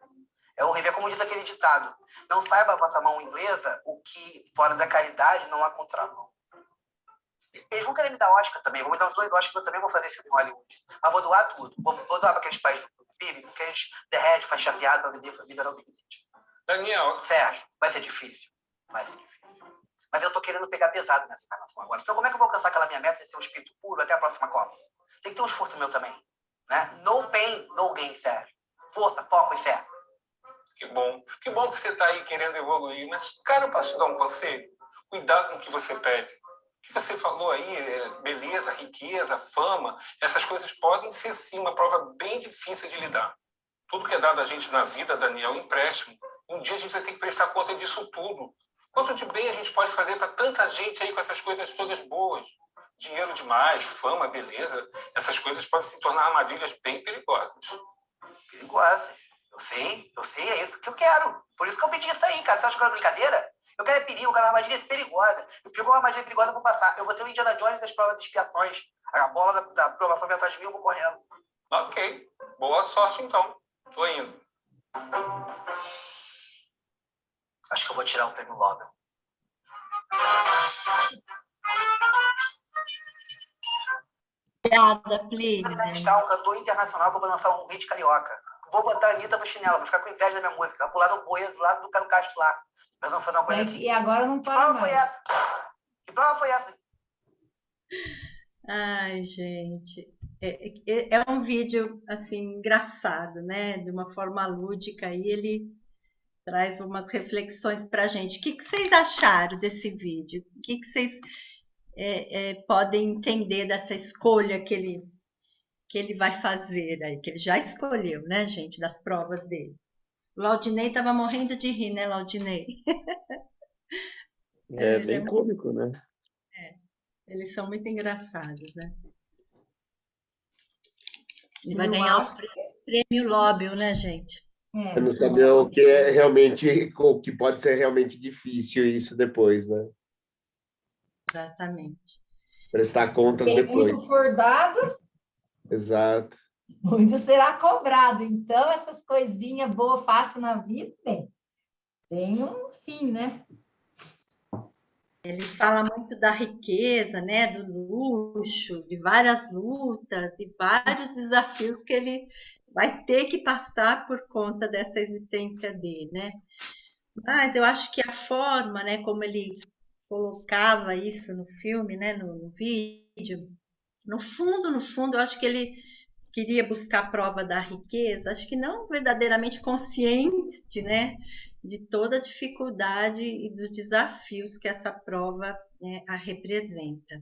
É horrível, é como diz aquele ditado. Não saiba a vossa mão inglesa o que fora da caridade não há contramão. Eles vão querer me dar Oscar também, vão me dar uns 2 Oscars, eu também vou fazer filme em Hollywood. Mas vou doar tudo. Vou doar para aqueles países do PIB, porque a gente derrete, faz chapeado para vender mineral dignity. Daniel... Sérgio, vai ser difícil. Vai ser difícil. Mas eu tô querendo pegar pesado nessa encarnação agora. Então como é que eu vou alcançar aquela minha meta de ser um espírito puro até a próxima Copa? Tem que ter um esforço meu também. Né? No pain, no gain, Sérgio. Força, foco e fé. Que bom que você está aí querendo evoluir. Mas, cara, eu posso te dar um conselho? Cuidado com o que você pede. O que você falou aí, beleza, riqueza, fama, essas coisas podem ser, sim, uma prova bem difícil de lidar. Tudo que é dado a gente na vida, Daniel, é um empréstimo. Um dia a gente vai ter que prestar conta disso tudo. Quanto de bem a gente pode fazer para tanta gente aí com essas coisas todas boas? Dinheiro demais, fama, beleza, essas coisas podem se tornar armadilhas bem perigosas. Perigosas. Eu sei, é isso que eu quero. Por isso que eu pedi isso aí, cara. Você acha que é uma brincadeira? Eu quero perigo, eu quero armadilha perigosa. Eu pego uma armadilha perigosa, eu vou passar. Eu vou ser o Indiana Jones das provas de expiações. A bola da aprovação vem atrás de mim, eu vou correndo. Ok. Boa sorte, então. Tô indo. Acho que eu vou tirar o prêmio Nobel. Obrigada, Plínio. Está um cantor internacional que eu vou lançar um hit carioca. Vou botar a Anitta no chinelo, vou ficar com inveja da minha música. Vou pular no bueiro do lado do Caio Castro lá. Mas não foi uma coisa assim. E agora não para mais. Que prova foi essa? Ai, gente. É um vídeo, assim, engraçado, né? De uma forma lúdica. E ele traz umas reflexões para a gente. O que vocês acharam desse vídeo? O que vocês podem entender dessa escolha que ele vai fazer aí? Que ele já escolheu, né, gente? Das provas dele. O Laudinei estava morrendo de rir, né, Laudinei? É bem cômico, né? Eles são muito engraçados, né? Ele vai ganhar o prêmio Nobel, né, gente? Eu não sabia o que é realmente, o que pode ser realmente difícil isso depois, né? Exatamente. Prestar contas Quem depois. muito for dado, Exato. muito será cobrado. Então, essas coisinhas boas, fácil na vida, tem um fim, né? Ele fala muito da riqueza, né, do luxo, de várias lutas e vários desafios que ele vai ter que passar por conta dessa existência dele, né? Mas eu acho que a forma, né, como ele colocava isso no filme, né, no vídeo, no fundo, eu acho que ele queria buscar a prova da riqueza, acho que não verdadeiramente consciente, né, de toda a dificuldade e dos desafios que essa prova, né, a representa.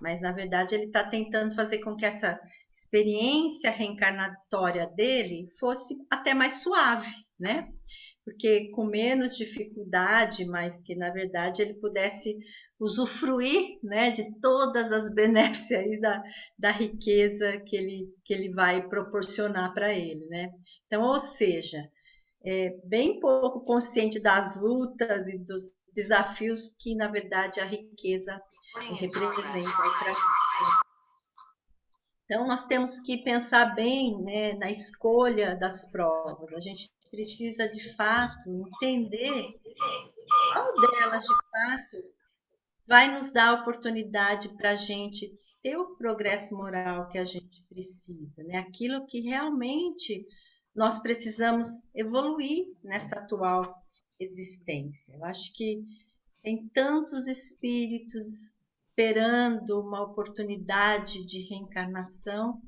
Mas, na verdade, ele está tentando fazer com que essa experiência reencarnatória dele fosse até mais suave, né? Porque com menos dificuldade, mas que na verdade ele pudesse usufruir, né, de todas as benéficas aí da riqueza que ele vai proporcionar para ele, né? Então, ou seja, bem pouco consciente das lutas e dos desafios que na verdade a riqueza representa aí para a gente. Então, nós temos que pensar bem, né, na escolha das provas. A gente precisa, de fato, entender qual delas, de fato, vai nos dar a oportunidade para a gente ter o progresso moral que a gente precisa, né? Aquilo que realmente nós precisamos evoluir nessa atual existência. Eu acho que tem tantos espíritos esperando uma oportunidade de reencarnação,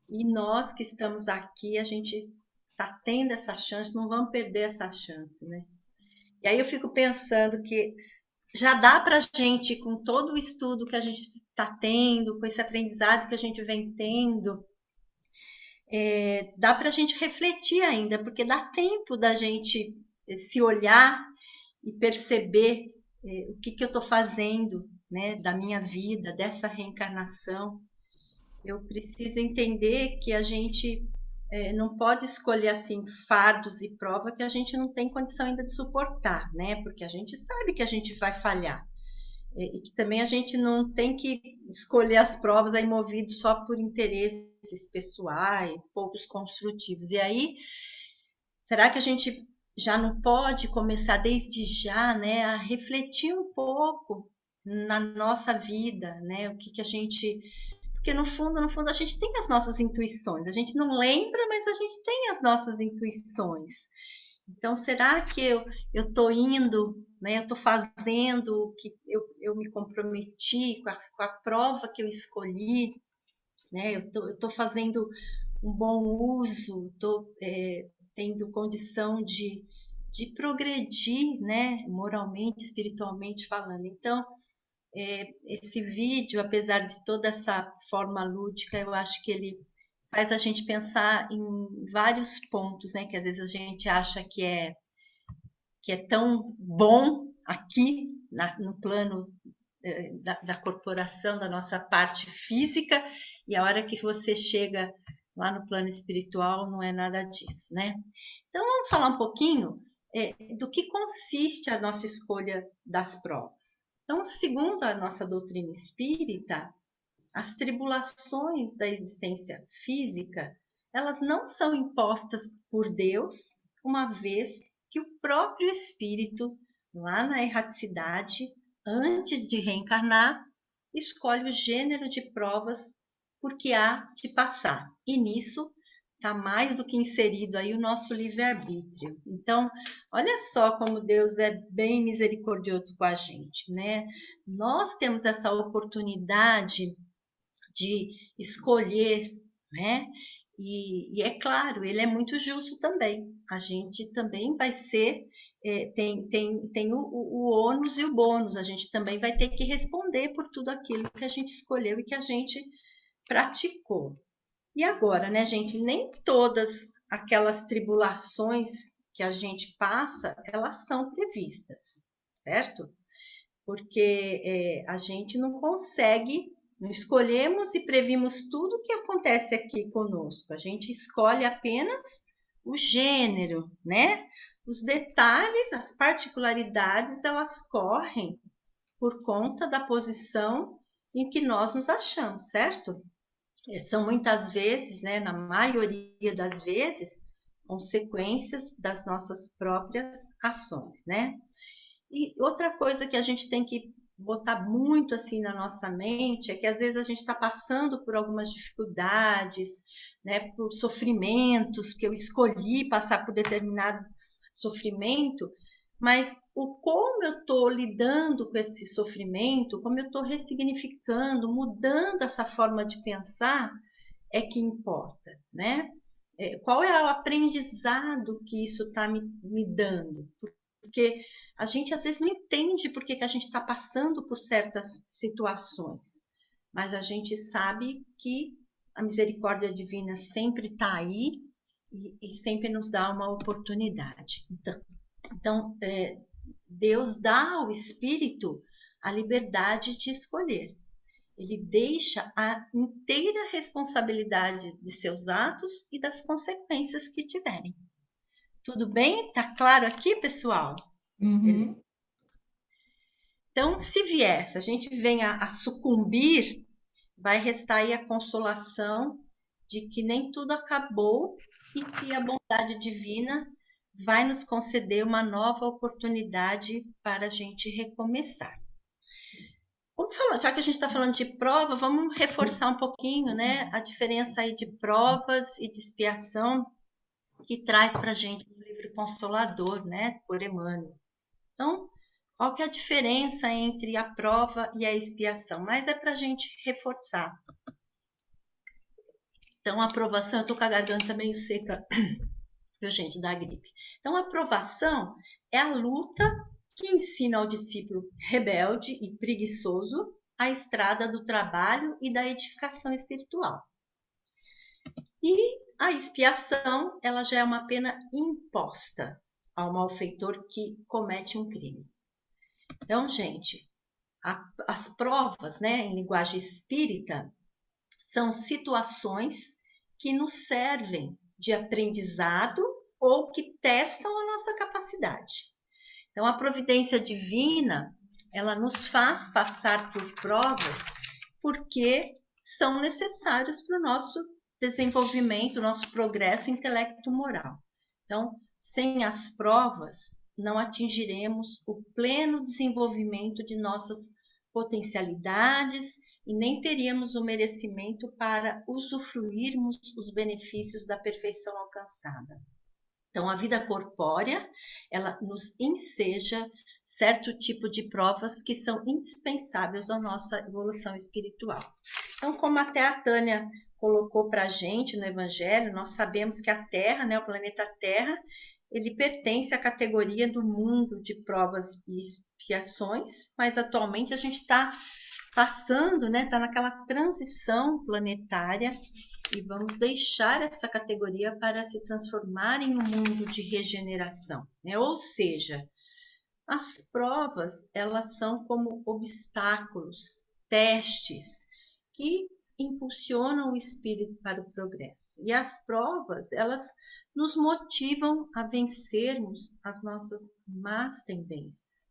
e nós que estamos aqui, a gente está tendo essa chance, não vamos perder essa chance, né? E aí eu fico pensando que já dá para a gente, com todo o estudo que a gente está tendo, com esse aprendizado que a gente vem tendo, dá para a gente refletir ainda, porque dá tempo da gente se olhar e perceber o que eu estou fazendo, né, da minha vida, dessa reencarnação. Eu preciso entender que a gente não pode escolher assim fardos e prova que a gente não tem condição ainda de suportar, né? Porque a gente sabe que a gente vai falhar. E que também a gente não tem que escolher as provas aí movidos só por interesses pessoais, poucos construtivos. E aí, será que a gente já não pode começar desde já, né, a refletir um pouco na nossa vida, né? O que a gente... Porque no fundo a gente tem as nossas intuições. A gente não lembra, mas a gente tem as nossas intuições. Então, será que eu estou indo, né? Eu estou fazendo o que eu me comprometi com a prova que eu escolhi, né? Eu estou fazendo um bom uso, estou tendo condição de progredir, né? Moralmente, espiritualmente falando. Então, esse vídeo, apesar de toda essa forma lúdica, eu acho que ele faz a gente pensar em vários pontos, né? Que às vezes a gente acha que é tão bom aqui no plano da corporação, da nossa parte física, e a hora que você chega lá no plano espiritual não é nada disso, né? Então vamos falar um pouquinho do que consiste a nossa escolha das provas. Então, segundo a nossa doutrina espírita, as tribulações da existência física, elas não são impostas por Deus, uma vez que o próprio espírito, lá na erraticidade, antes de reencarnar, escolhe o gênero de provas por que há de passar. E nisso está mais do que inserido aí o nosso livre-arbítrio. Então, olha só como Deus é bem misericordioso com a gente, né? Nós temos essa oportunidade de escolher, né? E é claro, ele é muito justo também. A gente também vai ser, tem o ônus e o bônus. A gente também vai ter que responder por tudo aquilo que a gente escolheu e que a gente praticou. E agora, né, gente, nem todas aquelas tribulações que a gente passa, elas são previstas, certo? Porque a gente não consegue, não escolhemos e previmos tudo o que acontece aqui conosco. A gente escolhe apenas o gênero, né? Os detalhes, as particularidades, elas correm por conta da posição em que nós nos achamos, certo? São muitas vezes, né, na maioria das vezes, consequências das nossas próprias ações, né? E outra coisa que a gente tem que botar muito assim na nossa mente é que às vezes a gente está passando por algumas dificuldades, né, por sofrimentos, que eu escolhi passar por determinado sofrimento, mas o como eu estou lidando com esse sofrimento, como eu estou ressignificando, mudando essa forma de pensar, é que importa, né? Qual é o aprendizado que isso está me dando? Porque a gente às vezes não entende por que a gente está passando por certas situações, mas a gente sabe que a misericórdia divina sempre está aí e sempre nos dá uma oportunidade. Então, Deus dá ao Espírito a liberdade de escolher. Ele deixa a inteira responsabilidade de seus atos e das consequências que tiverem. Tudo bem? Tá claro aqui, pessoal? Uhum. Então, se a gente venha a sucumbir, vai restar aí a consolação de que nem tudo acabou e que a bondade divina vai nos conceder uma nova oportunidade para a gente recomeçar. Vamos falar, já que a gente está falando de prova, vamos reforçar um pouquinho, né, a diferença aí de provas e de expiação que traz para a gente no livro Consolador, né, por Emmanuel. Então, qual que é a diferença entre a prova e a expiação? Mas é para a gente reforçar. Então, a aprovação, eu estou com a garganta meio seca, viu, gente, da gripe. Então, a aprovação é a luta que ensina ao discípulo rebelde e preguiçoso a estrada do trabalho e da edificação espiritual. E a expiação, ela já é uma pena imposta ao malfeitor que comete um crime. Então, gente, as provas, né, em linguagem espírita, são situações que nos servem de aprendizado ou que testam a nossa capacidade. Então, a providência divina, ela nos faz passar por provas porque são necessários para o nosso desenvolvimento, nosso progresso intelecto-moral. Então, sem as provas, não atingiremos o pleno desenvolvimento de nossas potencialidades e nem teríamos o merecimento para usufruirmos os benefícios da perfeição alcançada. Então, a vida corpórea, ela nos enseja certo tipo de provas que são indispensáveis à nossa evolução espiritual. Então, como até a Tânia colocou para a gente no Evangelho, nós sabemos que a Terra, né, o planeta Terra, ele pertence à categoria do mundo de provas e expiações, mas atualmente a gente está passando, né, está naquela transição planetária e vamos deixar essa categoria para se transformar em um mundo de regeneração, né? Ou seja, as provas, elas são como obstáculos, testes que impulsionam o espírito para o progresso. E as provas, elas nos motivam a vencermos as nossas más tendências.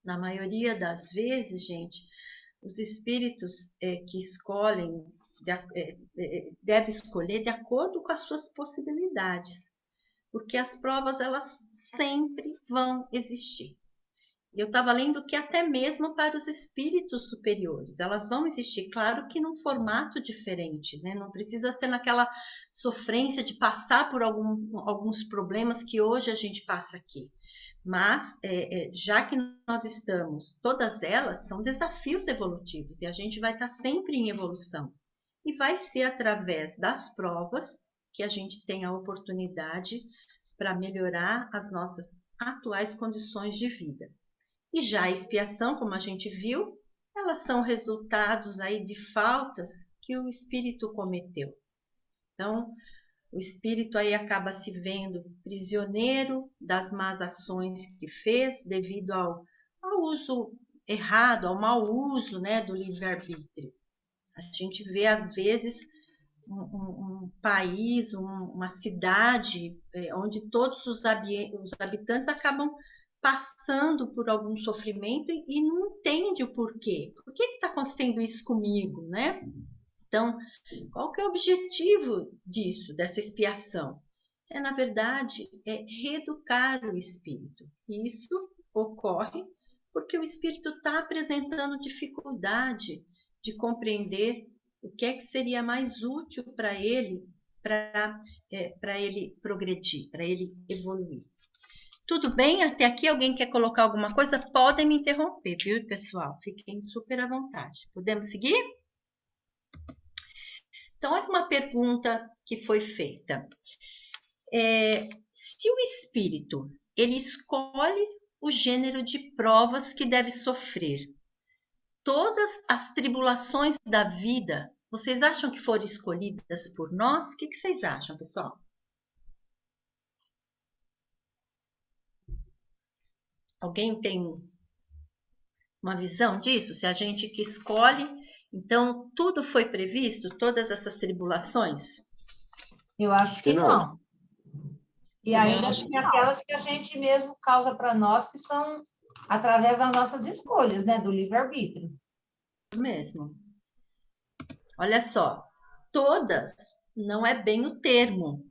Na maioria das vezes, gente, os espíritos que escolhem, devem escolher de acordo com as suas possibilidades, porque as provas, elas sempre vão existir. Eu estava lendo que até mesmo para os espíritos superiores, elas vão existir, claro que num formato diferente, né? Não precisa ser naquela sofrência de passar por alguns problemas que hoje a gente passa aqui. Mas, já que nós estamos, todas elas são desafios evolutivos e a gente vai estar sempre em evolução. E vai ser através das provas que a gente tem a oportunidade para melhorar as nossas atuais condições de vida. E já a expiação, como a gente viu, elas são resultados aí de faltas que o espírito cometeu. Então, o espírito aí acaba se vendo prisioneiro das más ações que fez devido ao uso errado, ao mau uso, né, do livre-arbítrio. A gente vê, às vezes, um país, uma cidade, onde todos os habitantes acabam passando por algum sofrimento e não entende o porquê. Por que está acontecendo isso comigo, né? Então, qual que é o objetivo disso, dessa expiação? Na verdade, reeducar o espírito. E isso ocorre porque o espírito está apresentando dificuldade de compreender o que é que seria mais útil para ele progredir, para ele evoluir. Tudo bem? Até aqui alguém quer colocar alguma coisa? Podem me interromper, viu, pessoal? Fiquem super à vontade. Podemos seguir? Então, olha uma pergunta que foi feita. Se o espírito, ele escolhe o gênero de provas que deve sofrer, todas as tribulações da vida vocês acham que foram escolhidas por nós? O que vocês acham, pessoal? Alguém tem uma visão disso? Se a gente que escolhe, então tudo foi previsto, todas essas tribulações? Eu acho que não. E ainda acho tem aquelas que a gente mesmo causa para nós, que são através das nossas escolhas, né? Do livre-arbítrio. Mesmo. Olha só, todas não é bem o termo,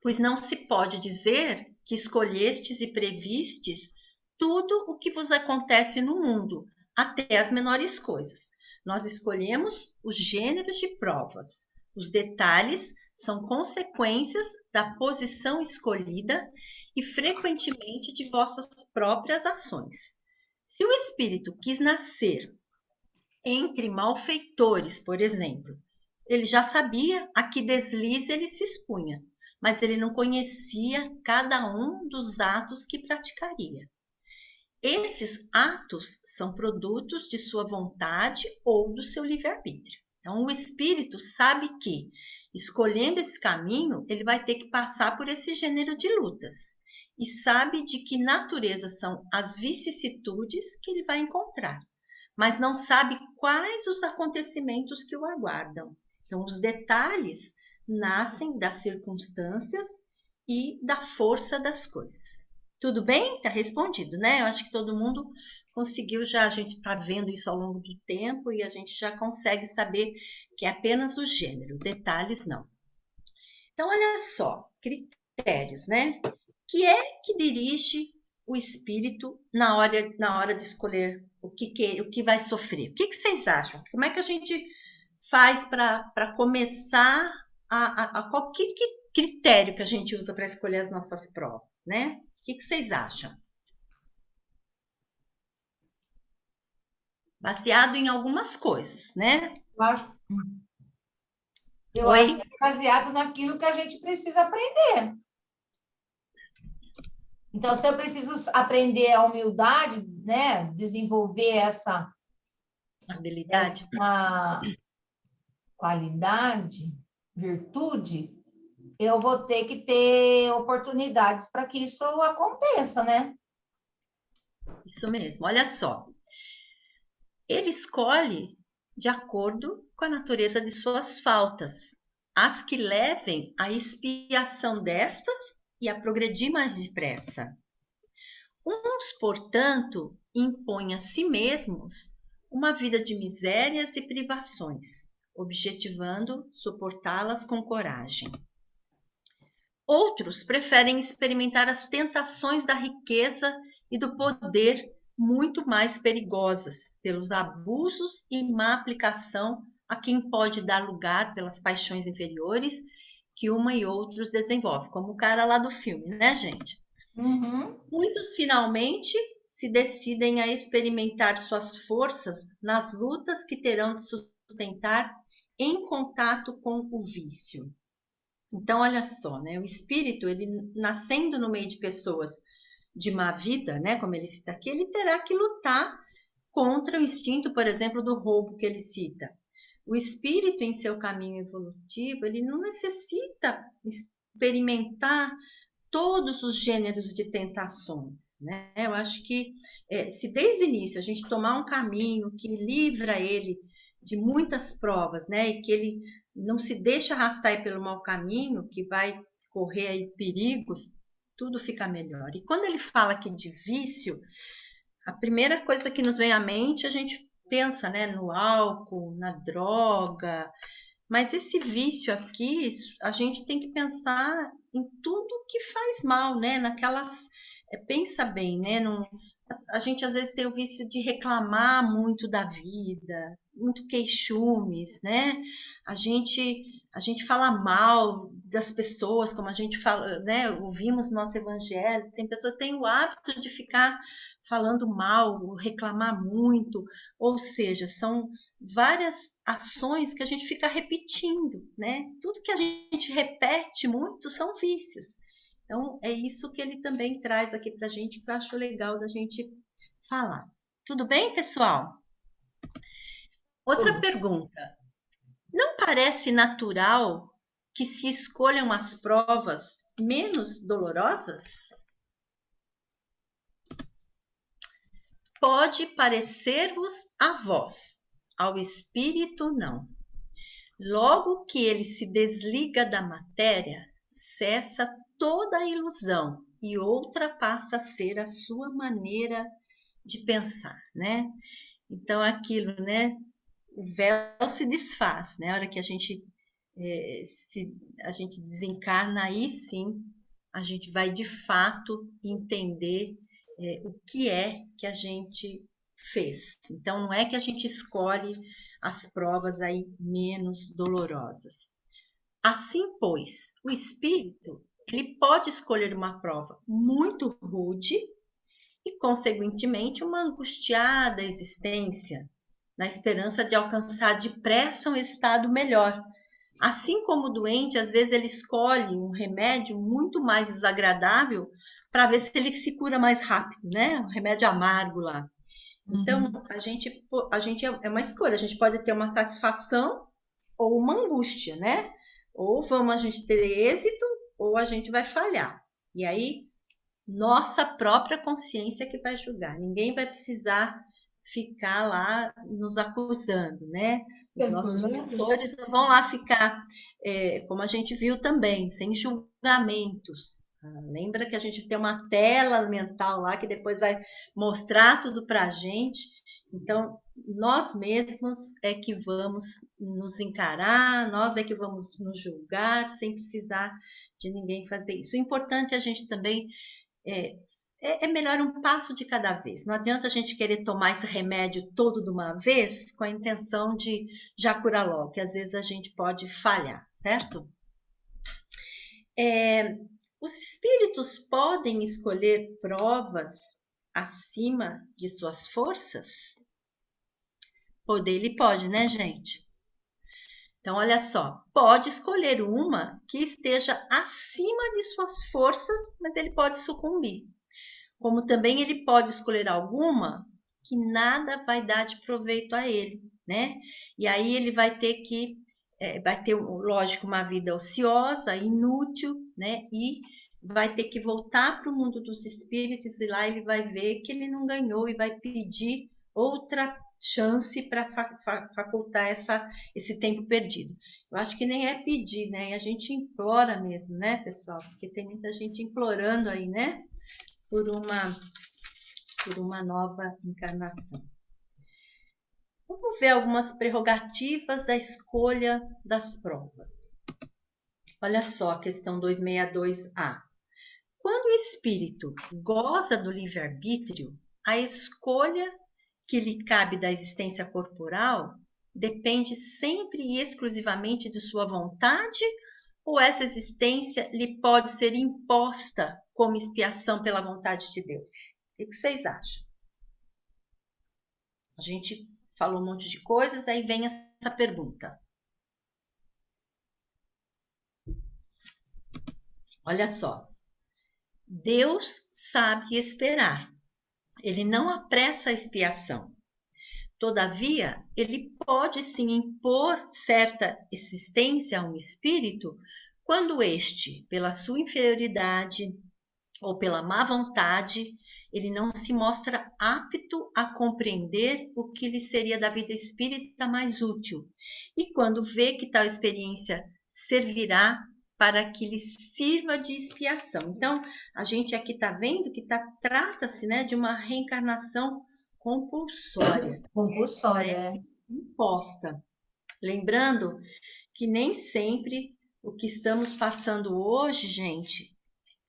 pois não se pode dizer que escolhestes e previstes tudo o que vos acontece no mundo, até as menores coisas. Nós escolhemos os gêneros de provas. Os detalhes são consequências da posição escolhida e frequentemente de vossas próprias ações. Se o espírito quis nascer entre malfeitores, por exemplo, ele já sabia a que deslize ele se expunha, mas ele não conhecia cada um dos atos que praticaria. Esses atos são produtos de sua vontade ou do seu livre-arbítrio. Então, o espírito sabe que, escolhendo esse caminho, ele vai ter que passar por esse gênero de lutas. E sabe de que natureza são as vicissitudes que ele vai encontrar, mas não sabe quais os acontecimentos que o aguardam. Então, os detalhes nascem das circunstâncias e da força das coisas. Tudo bem? Está respondido, né? Eu acho que todo mundo conseguiu já, a gente está vendo isso ao longo do tempo e a gente já consegue saber que é apenas o gênero, detalhes não. Então, olha só, critérios, né? Que é que dirige o espírito na hora de escolher o que vai sofrer? O que vocês acham? Como é que a gente faz para começar qual que critério que a gente usa para escolher as nossas provas, né? O que vocês acham? Baseado em algumas coisas, né? Eu acho que é baseado naquilo que a gente precisa aprender. Então, se eu preciso aprender a humildade, né? Desenvolver essa habilidade, essa qualidade, virtude, eu vou ter que ter oportunidades para que isso aconteça, né? Isso mesmo, olha só. Ele escolhe de acordo com a natureza de suas faltas, as que levem à expiação destas e a progredir mais depressa. Uns, portanto, impõem a si mesmos uma vida de misérias e privações, objetivando suportá-las com coragem. Outros preferem experimentar as tentações da riqueza e do poder muito mais perigosas, pelos abusos e má aplicação a quem pode dar lugar pelas paixões inferiores que uma e outros desenvolvem, como o cara lá do filme, né, gente? Uhum. Muitos, finalmente, se decidem a experimentar suas forças nas lutas que terão de sustentar em contato com o vício. Então, olha só, né? O espírito, ele nascendo no meio de pessoas de má vida, né? Como ele cita aqui, ele terá que lutar contra o instinto, por exemplo, do roubo que ele cita. O espírito, em seu caminho evolutivo, ele não necessita experimentar todos os gêneros de tentações, né? Eu acho que se desde o início a gente tomar um caminho que livra ele de muitas provas, né? E que ele não se deixa arrastar pelo mau caminho, que vai correr aí perigos, tudo fica melhor. E quando ele fala aqui de vício, a primeira coisa que nos vem à mente, a gente pensa, né, no álcool, na droga, mas esse vício aqui, a gente tem que pensar em tudo que faz mal, né? Naquelas, pensa bem, né? A gente às vezes tem o vício de reclamar muito da vida, muito queixumes, né? A gente fala mal das pessoas, como a gente fala, né? Ouvimos no nosso evangelho, tem pessoas que têm o hábito de ficar falando mal, reclamar muito, ou seja, são várias ações que a gente fica repetindo, né? Tudo que a gente repete muito são vícios. Então, é isso que ele também traz aqui para a gente, que eu acho legal da gente falar. Tudo bem, pessoal? Outra pergunta. Não parece natural que se escolham as provas menos dolorosas? Pode parecer-vos a vós, ao espírito não. Logo que ele se desliga da matéria, cessa toda a ilusão e outra passa a ser a sua maneira de pensar, né? Então, aquilo, né? O véu se desfaz, né? A hora que a gente desencarna, aí sim, a gente vai de fato entender o que é que a gente fez. Então, não é que a gente escolhe as provas aí menos dolorosas. Assim, pois, o espírito, ele pode escolher uma prova muito rude e, consequentemente, uma angustiada existência, na esperança de alcançar depressa um estado melhor. Assim como o doente, às vezes ele escolhe um remédio muito mais desagradável para ver se ele se cura mais rápido, né? Um remédio amargo lá. Então, a gente é uma escolha, a gente pode ter uma satisfação ou uma angústia, né? Ou a gente ter êxito ou a gente vai falhar. E aí, nossa própria consciência que vai julgar. Ninguém vai precisar ficar lá nos acusando, né? Os nossos mentores não vão lá ficar, como a gente viu também, sem julgamentos. Lembra que a gente tem uma tela mental lá que depois vai mostrar tudo para a gente. Então, nós mesmos é que vamos nos encarar, nós é que vamos nos julgar, sem precisar de ninguém fazer isso. O importante é a gente também é melhor um passo de cada vez. Não adianta a gente querer tomar esse remédio todo de uma vez com a intenção de já curar logo, que às vezes a gente pode falhar, certo? Os espíritos podem escolher provas acima de suas forças? Poder ele pode, né, gente? Então, olha só, pode escolher uma que esteja acima de suas forças, mas ele pode sucumbir. Como também ele pode escolher alguma que nada vai dar de proveito a ele, né? E aí ele vai ter que, lógico, uma vida ociosa, inútil, né? E vai ter que voltar para o mundo dos espíritos e lá ele vai ver que ele não ganhou e vai pedir outra chance para facultar esse tempo perdido. Eu acho que nem é pedir, né? A gente implora mesmo, né, pessoal? Porque tem muita gente implorando aí, né? Por uma nova encarnação. Vamos ver algumas prerrogativas da escolha das provas. Olha só a questão 262A. Quando o espírito goza do livre-arbítrio, a escolha que lhe cabe da existência corporal depende sempre e exclusivamente de sua vontade, ou essa existência lhe pode ser imposta como expiação pela vontade de Deus? O que vocês acham? A gente falou um monte de coisas, aí vem essa pergunta. Olha só. Deus sabe esperar. Ele não apressa a expiação. Todavia, ele pode sim impor certa existência a um espírito quando este, pela sua inferioridade ou pela má vontade, ele não se mostra apto a compreender o que lhe seria da vida espírita mais útil, e quando vê que tal experiência servirá para que lhe sirva de expiação. Então, a gente aqui está vendo que trata-se, né, de uma reencarnação compulsória. Compulsória. Imposta. Lembrando que nem sempre o que estamos passando hoje, gente,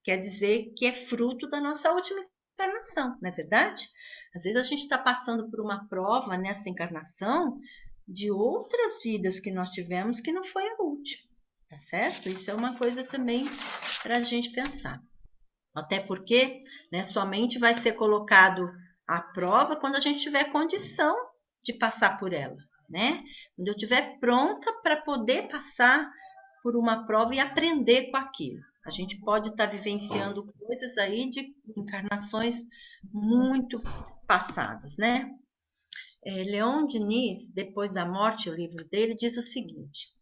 quer dizer que é fruto da nossa última encarnação, não é verdade? Às vezes a gente está passando por uma prova nessa encarnação de outras vidas que nós tivemos que não foi a última, tá certo? Isso é uma coisa também para a gente pensar. Até porque, né, somente vai ser colocado à prova quando a gente tiver condição de passar por ela, né? Quando eu estiver pronta para poder passar por uma prova e aprender com aquilo. A gente pode estar vivenciando coisas aí de encarnações muito passadas, né? Leon Denis, depois da morte, o livro dele, diz o seguinte: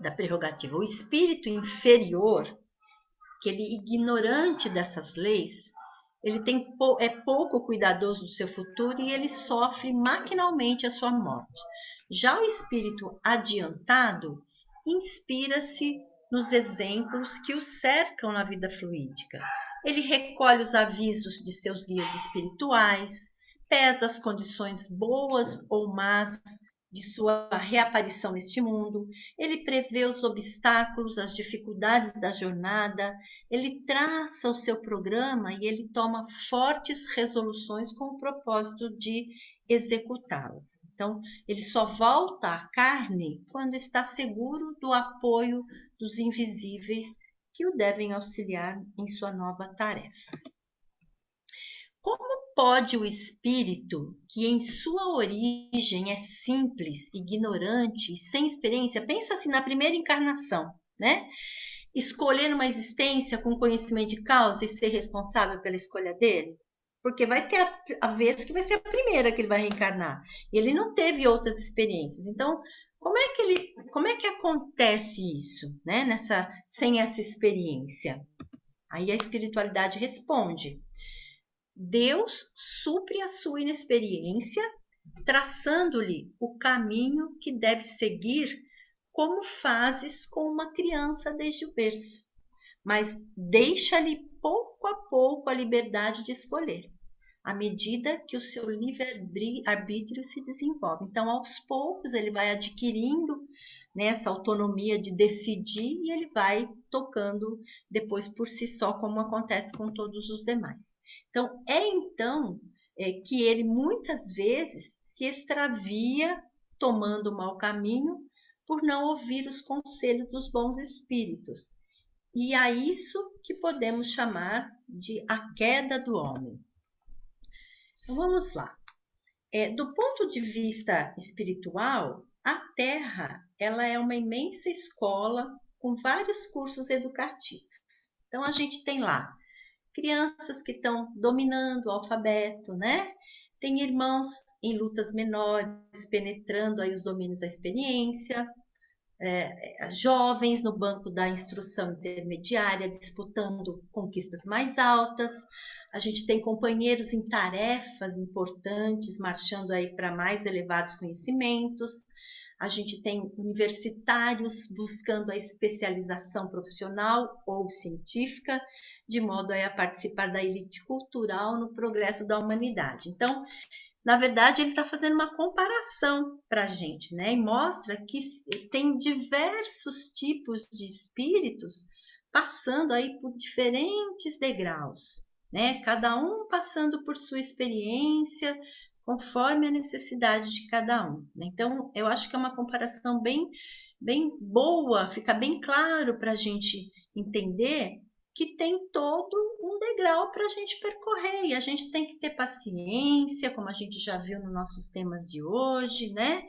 da prerrogativa. O espírito inferior, aquele ignorante dessas leis, ele é pouco cuidadoso do seu futuro e ele sofre maquinalmente a sua morte. Já o espírito adiantado inspira-se nos exemplos que o cercam na vida fluídica. Ele recolhe os avisos de seus guias espirituais, pesa as condições boas ou más de sua reaparição neste mundo, ele prevê os obstáculos, as dificuldades da jornada, ele traça o seu programa e ele toma fortes resoluções com o propósito de executá-las. Então, ele só volta à carne quando está seguro do apoio dos invisíveis que o devem auxiliar em sua nova tarefa. Como pode o espírito, que em sua origem é simples, ignorante e sem experiência, pensa assim na primeira encarnação, né? Escolher uma existência com conhecimento de causa e ser responsável pela escolha dele? Porque vai ter a vez que vai ser a primeira que ele vai reencarnar. E ele não teve outras experiências. Então, como é que acontece isso, né? Sem essa experiência? Aí a espiritualidade responde. Deus supre a sua inexperiência, traçando-lhe o caminho que deve seguir, como fazes com uma criança desde o berço, mas deixa-lhe pouco a pouco a liberdade de escolher, à medida que o seu livre-arbítrio se desenvolve. Então, aos poucos, ele vai adquirindo, né, essa autonomia de decidir e ele vai tocando depois por si só, como acontece com todos os demais. Então, que ele muitas vezes se extravia tomando o mau caminho por não ouvir os conselhos dos bons espíritos. E a isso que podemos chamar de a queda do homem. Então, vamos lá. Do ponto de vista espiritual, a Terra ela é uma imensa escola com vários cursos educativos. Então, a gente tem lá crianças que estão dominando o alfabeto, né? Tem irmãos em lutas menores, penetrando aí os domínios da experiência, jovens no banco da instrução intermediária, disputando conquistas mais altas. A gente tem companheiros em tarefas importantes, marchando aí para mais elevados conhecimentos. A gente tem universitários buscando a especialização profissional ou científica, de modo a participar da elite cultural no progresso da humanidade. Então, na verdade, ele está fazendo uma comparação para a gente, né? E mostra que tem diversos tipos de espíritos passando aí por diferentes degraus, né? Cada um passando por sua experiência, conforme a necessidade de cada um. Então, eu acho que é uma comparação bem boa, fica bem claro para a gente entender que tem todo um degrau para a gente percorrer, e a gente tem que ter paciência, como a gente já viu nos nossos temas de hoje, né?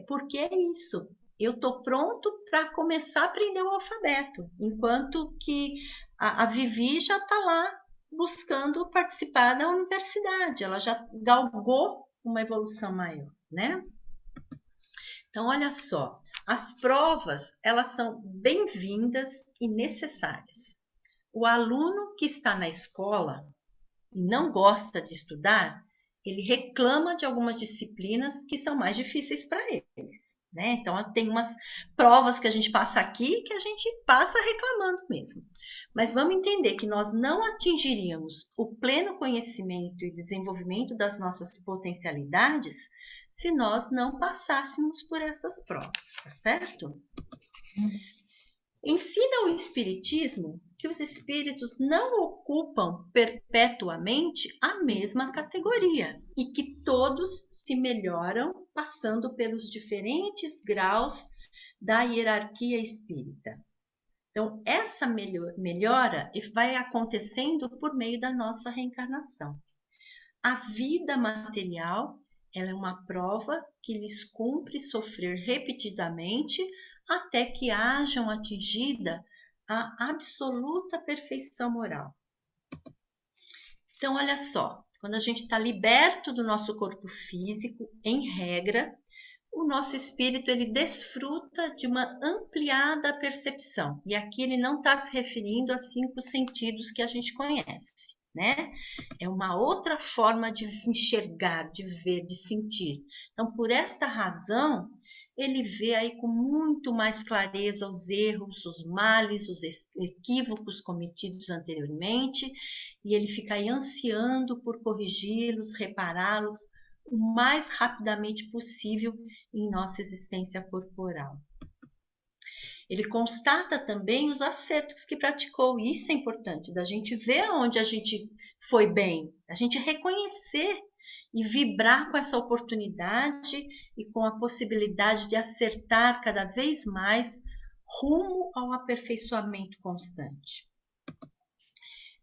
Porque é isso, eu estou pronto para começar a aprender o alfabeto, enquanto que a Vivi já está lá buscando participar da universidade, ela já galgou uma evolução maior, né? Então, olha só, as provas, elas são bem-vindas e necessárias. O aluno que está na escola e não gosta de estudar, ele reclama de algumas disciplinas que são mais difíceis para eles, né? Então, tem umas provas que a gente passa aqui que a gente passa reclamando mesmo. Mas vamos entender que nós não atingiríamos o pleno conhecimento e desenvolvimento das nossas potencialidades se nós não passássemos por essas provas, tá certo? Ensina o Espiritismo que os espíritos não ocupam perpetuamente a mesma categoria e que todos se melhoram passando pelos diferentes graus da hierarquia espírita. Então, essa melhora vai acontecendo por meio da nossa reencarnação. A vida material, ela é uma prova que lhes cumpre sofrer repetidamente até que hajam atingida a absoluta perfeição moral. Então, olha só, quando a gente está liberto do nosso corpo físico, em regra, o nosso espírito ele desfruta de uma ampliada percepção. E aqui ele não está se referindo aos 5 sentidos que a gente conhece, né? É uma outra forma de enxergar, de ver, de sentir. Então, por esta razão, ele vê aí com muito mais clareza os erros, os males, os equívocos cometidos anteriormente, e ele fica aí ansiando por corrigi-los, repará-los o mais rapidamente possível em nossa existência corporal. Ele constata também os acertos que praticou, e isso é importante, da gente ver onde a gente foi bem, a gente reconhecer e vibrar com essa oportunidade e com a possibilidade de acertar cada vez mais rumo ao aperfeiçoamento constante.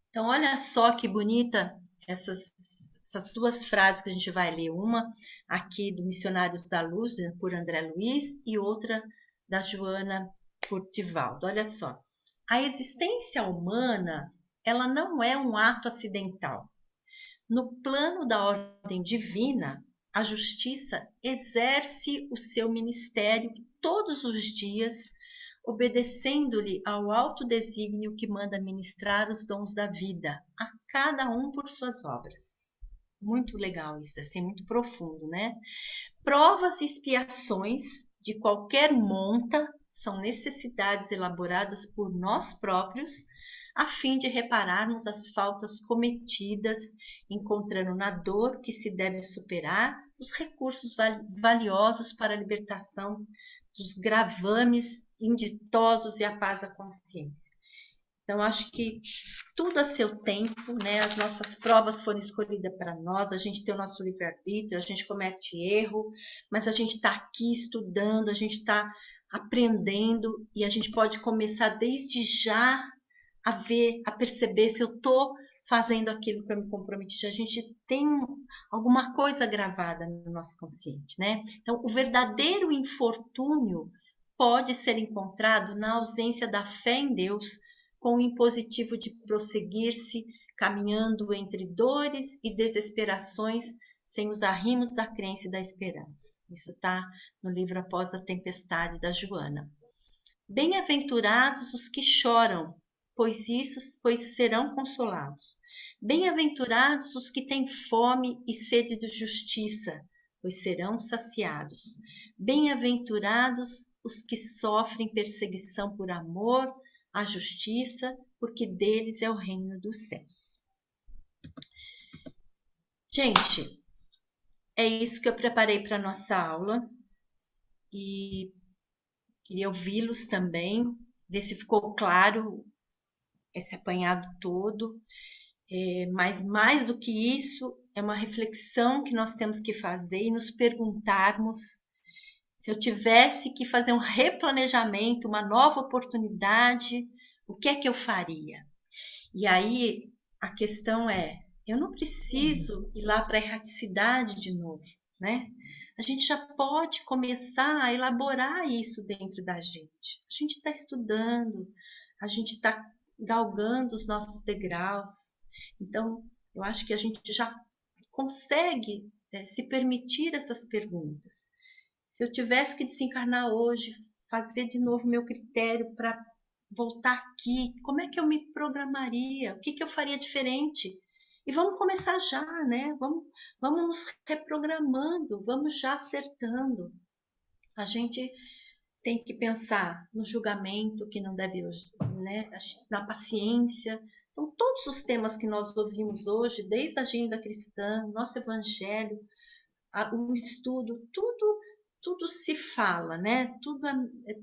Então, olha só que bonita essas 2 frases que a gente vai ler, uma aqui do Missionários da Luz, por André Luiz, e outra da Joana Furtivaldo. Olha só, a existência humana, ela não é um ato acidental. No plano da ordem divina, a justiça exerce o seu ministério todos os dias, obedecendo-lhe ao alto desígnio que manda ministrar os dons da vida, a cada um por suas obras. Muito legal isso, assim, muito profundo, né? Provas e expiações de qualquer monta são necessidades elaboradas por nós próprios, a fim de repararmos as faltas cometidas, encontrando na dor que se deve superar os recursos valiosos para a libertação dos gravames inditosos e a paz da consciência. Então, acho que tudo a seu tempo, né? As nossas provas foram escolhidas para nós, a gente tem o nosso livre-arbítrio, a gente comete erro, mas a gente está aqui estudando, a gente está aprendendo, e a gente pode começar desde já a ver, a perceber se eu estou fazendo aquilo que eu me comprometi. A gente tem alguma coisa gravada no nosso consciente, né? Então, o verdadeiro infortúnio pode ser encontrado na ausência da fé em Deus, com o impositivo de prosseguir-se, caminhando entre dores e desesperações, sem os arrimos da crença e da esperança. Isso está no livro Após a Tempestade, da Joana. Bem-aventurados os que choram, pois serão consolados. Bem-aventurados os que têm fome e sede de justiça, pois serão saciados. Bem-aventurados os que sofrem perseguição por amor à justiça, porque deles é o reino dos céus. Gente, é isso que eu preparei para a nossa aula, e queria ouvi-los também, ver se ficou claro esse apanhado todo, mas mais do que isso, é uma reflexão que nós temos que fazer e nos perguntarmos: se eu tivesse que fazer um replanejamento, uma nova oportunidade, o que é que eu faria? E aí a questão é, eu não preciso ir lá para a erraticidade de novo, né? A gente já pode começar a elaborar isso dentro da gente. A gente está estudando, a gente está galgando os nossos degraus. Então, eu acho que a gente já consegue se permitir essas perguntas. Se eu tivesse que desencarnar hoje, fazer de novo meu critério para voltar aqui, como é que eu me programaria? O que eu faria diferente? E vamos começar já, né? Vamos nos reprogramando, vamos já acertando. A gente tem que pensar no julgamento que não deve, né? Na paciência. Então, todos os temas que nós ouvimos hoje, desde a agenda cristã, nosso evangelho, o estudo, tudo se fala, né? Tudo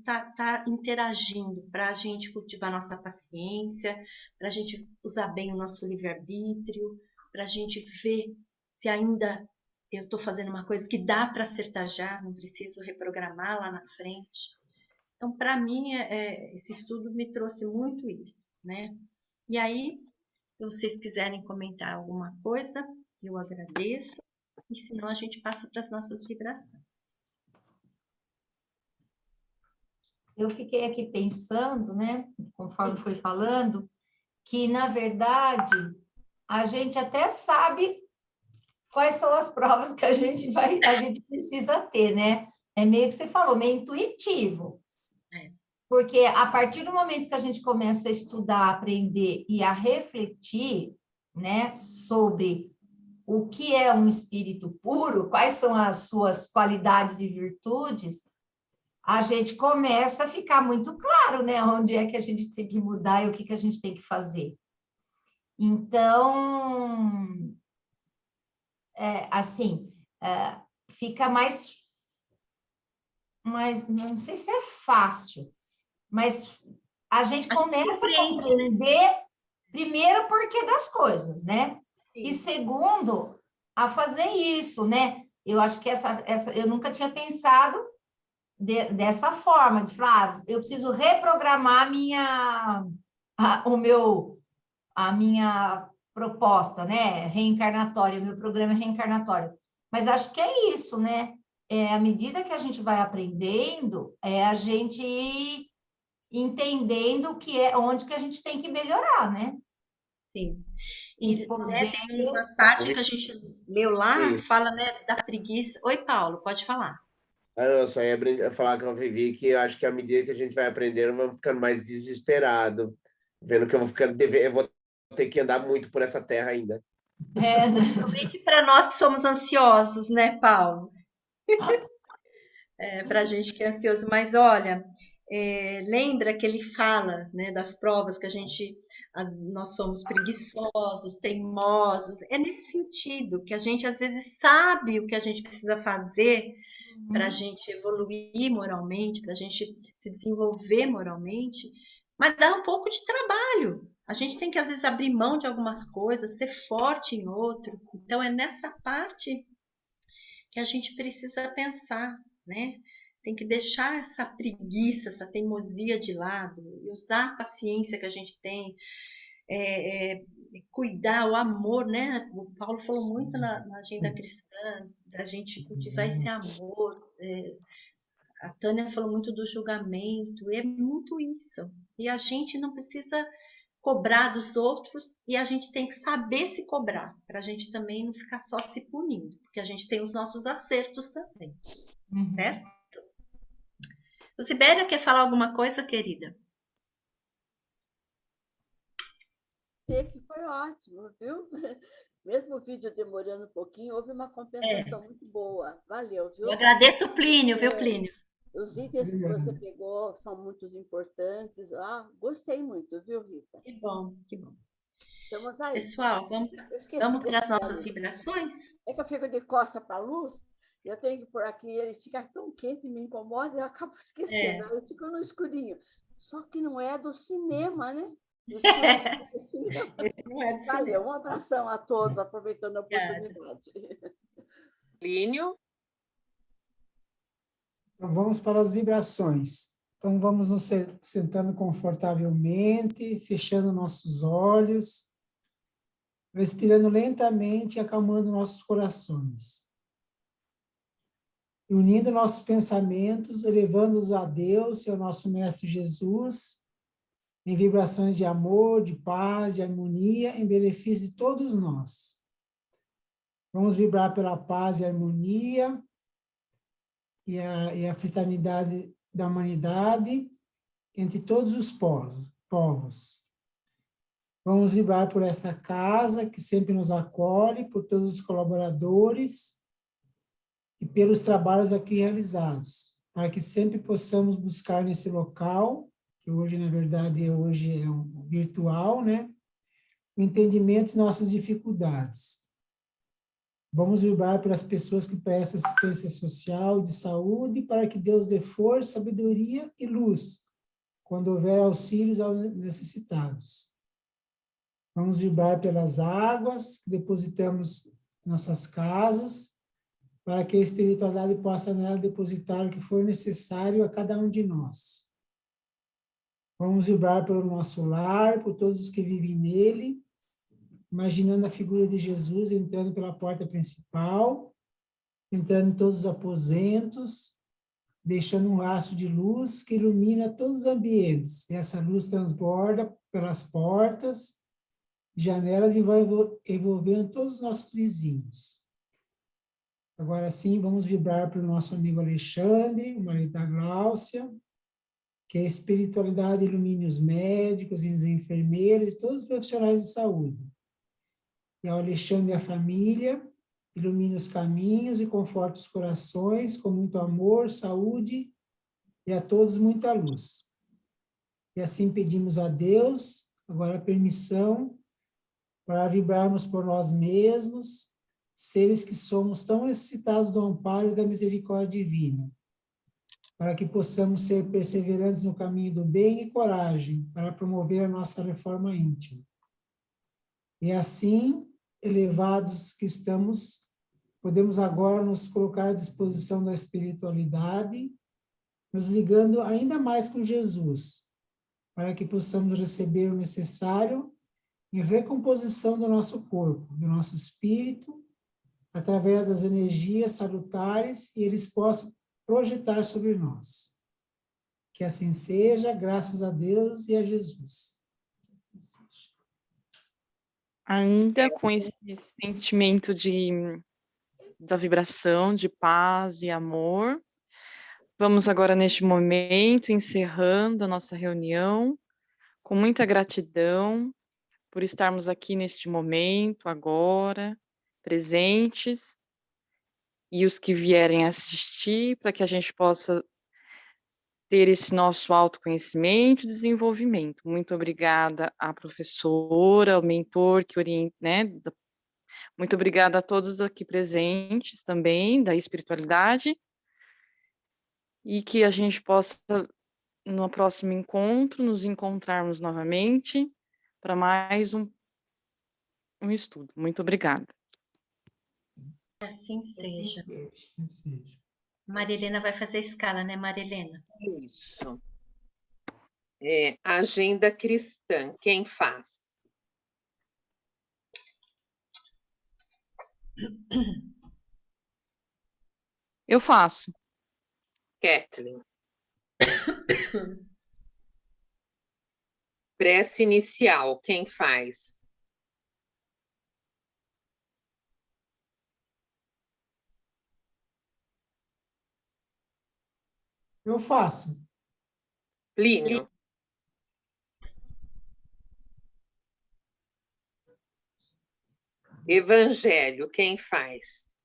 tá interagindo para a gente cultivar nossa paciência, para a gente usar bem o nosso livre-arbítrio, para a gente ver se ainda eu estou fazendo uma coisa que dá para acertar já, não preciso reprogramar lá na frente. Então, para mim, esse estudo me trouxe muito isso, né? E aí, se vocês quiserem comentar alguma coisa, eu agradeço, e senão a gente passa para as nossas vibrações. Eu fiquei aqui pensando, né, conforme foi falando, que, na verdade, a gente até sabe quais são as provas que a gente precisa ter, né? É meio que você falou, meio intuitivo. É. Porque a partir do momento que a gente começa a estudar, a aprender e a refletir, né, sobre o que é um espírito puro, quais são as suas qualidades e virtudes, a gente começa a ficar muito claro, né, onde é que a gente tem que mudar e o que a gente tem que fazer. Então, fica mais, não sei se é fácil, mas a gente começa a compreender, primeiro, o porquê das coisas, né? Sim. E segundo, a fazer isso, né? Eu acho que eu nunca tinha pensado dessa forma, de falar, eu preciso reprogramar a minha proposta, né? Reencarnatória, o meu programa reencarnatório. Mas acho que é isso, né? À medida que a gente vai aprendendo, a gente ir entendendo onde que a gente tem que melhorar, né? Sim. E né, tem uma parte que a gente leu lá, sim, fala, né, da preguiça. Oi, Paulo, pode falar. Eu só ia falar com a Vivi que eu acho que à medida que a gente vai aprendendo, vamos ficando mais desesperado, vendo que eu vou ter que andar muito por essa terra ainda. Principalmente para nós que somos ansiosos, né, Paulo? Para a gente que é ansioso. Mas olha, lembra que ele fala, né, das provas que nós somos preguiçosos, teimosos. É nesse sentido que a gente às vezes sabe o que a gente precisa fazer para a gente evoluir moralmente, para a gente se desenvolver moralmente, mas dá um pouco de trabalho. A gente tem que, às vezes, abrir mão de algumas coisas, ser forte em outro. Então, é nessa parte que a gente precisa pensar, né? Tem que deixar essa preguiça, essa teimosia de lado e usar a paciência que a gente tem, cuidar, o amor, né? O Paulo falou muito na agenda cristã, da gente cultivar esse amor. A Tânia falou muito do julgamento, é muito isso. E a gente não precisa cobrar dos outros e a gente tem que saber se cobrar, para a gente também não ficar só se punindo, porque a gente tem os nossos acertos também, certo? O Sibéria quer falar alguma coisa, querida? Que foi ótimo, viu? Mesmo o vídeo demorando um pouquinho, houve uma compensação muito boa. Valeu, viu? Eu agradeço o Plínio, viu, Plínio? Os itens que você pegou são muito importantes. Gostei muito, viu, Rita? Que bom, que bom. Estamos aí. Pessoal, vamos para as nossas vibrações? É que eu fico de costa para a luz, e eu tenho que pôr aqui, ele fica tão quente, me incomoda, eu acabo esquecendo. Eu fico no escurinho. Só que não é do cinema, né? Valeu, um abração a todos, aproveitando a oportunidade. Plínio? Então, vamos para as vibrações. Então, vamos nos sentando confortavelmente, fechando nossos olhos, respirando lentamente e acalmando nossos corações. Unindo nossos pensamentos, elevando-os a Deus e ao nosso Mestre Jesus, em vibrações de amor, de paz, de harmonia, em benefício de todos nós. Vamos vibrar pela paz e harmonia e a fraternidade da humanidade entre todos os povos. Vamos vibrar por esta casa que sempre nos acolhe, por todos os colaboradores e pelos trabalhos aqui realizados, para que sempre possamos buscar nesse local, que hoje, na verdade, hoje é virtual, né? O entendimento de nossas dificuldades. Vamos vibrar pelas pessoas que prestam assistência social e de saúde, para que Deus dê força, sabedoria e luz, quando houver auxílios aos necessitados. Vamos vibrar pelas águas que depositamos em nossas casas, para que a espiritualidade possa nela depositar o que for necessário a cada um de nós. Vamos vibrar pelo nosso lar, por todos os que vivem nele, imaginando a figura de Jesus entrando pela porta principal, entrando em todos os aposentos, deixando um rastro de luz que ilumina todos os ambientes. E essa luz transborda pelas portas, janelas e vai envolvendo todos os nossos vizinhos. Agora sim, vamos vibrar para o nosso amigo Alexandre, o marido da Gláucia, que a espiritualidade ilumine os médicos e as enfermeiras, todos os profissionais de saúde. E ao Alexandre e a família, ilumine os caminhos e conforte os corações com muito amor, saúde e a todos muita luz. E assim pedimos a Deus, agora a permissão para vibrarmos por nós mesmos, seres que somos tão necessitados do amparo e da misericórdia divina, para que possamos ser perseverantes no caminho do bem e coragem para promover a nossa reforma íntima. E assim, elevados que estamos, podemos agora nos colocar à disposição da espiritualidade, nos ligando ainda mais com Jesus, para que possamos receber o necessário em recomposição do nosso corpo, do nosso espírito, através das energias salutares, e eles possam projetar sobre nós. Que assim seja, graças a Deus e a Jesus. Que assim seja. Ainda com esse sentimento da vibração, de paz e amor, vamos agora, neste momento, encerrando a nossa reunião, com muita gratidão por estarmos aqui neste momento, agora, presentes, e os que vierem assistir, para que a gente possa ter esse nosso autoconhecimento e desenvolvimento. Muito obrigada à professora, ao mentor que orienta, né? Muito obrigada a todos aqui presentes também, da espiritualidade, e que a gente possa, no próximo encontro, nos encontrarmos novamente para mais um estudo. Muito obrigada. Assim seja. Assim seja. Maria Helena vai fazer a escala, né, Maria Helena? Isso. Agenda cristã, quem faz? Eu faço. Kathleen. Prece inicial, quem faz? Eu faço. Plínio. Evangelho, quem faz?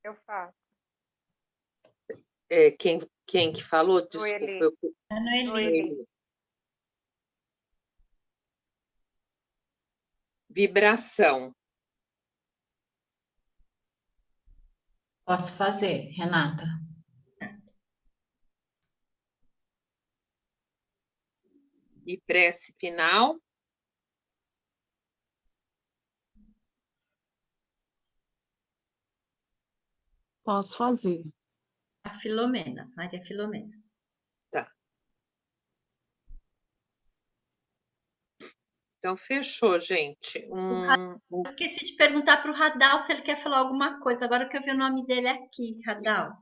Eu faço. Quem que falou? Desculpa. Noeli. Vibração. Posso fazer, Renata? E prece final? Posso fazer. A Filomena, Maria Filomena. Tá. Então, fechou, gente. Esqueci de perguntar para o Radal se ele quer falar alguma coisa, agora que eu vi o nome dele aqui, Radal.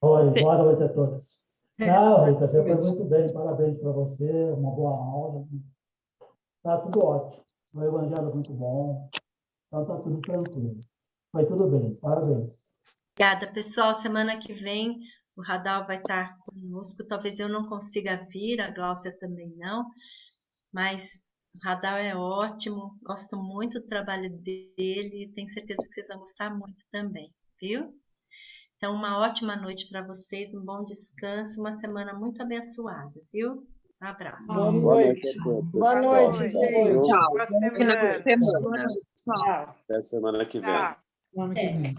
Oi, boa noite a todos. Não, Rita, você foi muito bem, parabéns para você, uma boa aula. Está tudo ótimo, o evangelho é muito bom, então está tudo tranquilo. Foi tudo bem, parabéns. Obrigada, pessoal. Semana que vem o Radal vai estar conosco. Talvez eu não consiga vir, a Gláucia também não, mas o Radal é ótimo, gosto muito do trabalho dele e tenho certeza que vocês vão gostar muito também, viu? Então, uma ótima noite para vocês, um bom descanso, uma semana muito abençoada, viu? Um abraço. Boa noite. Boa noite, gente. Tchau. Boa semana. Tchau. Até semana que vem. Semana que vem.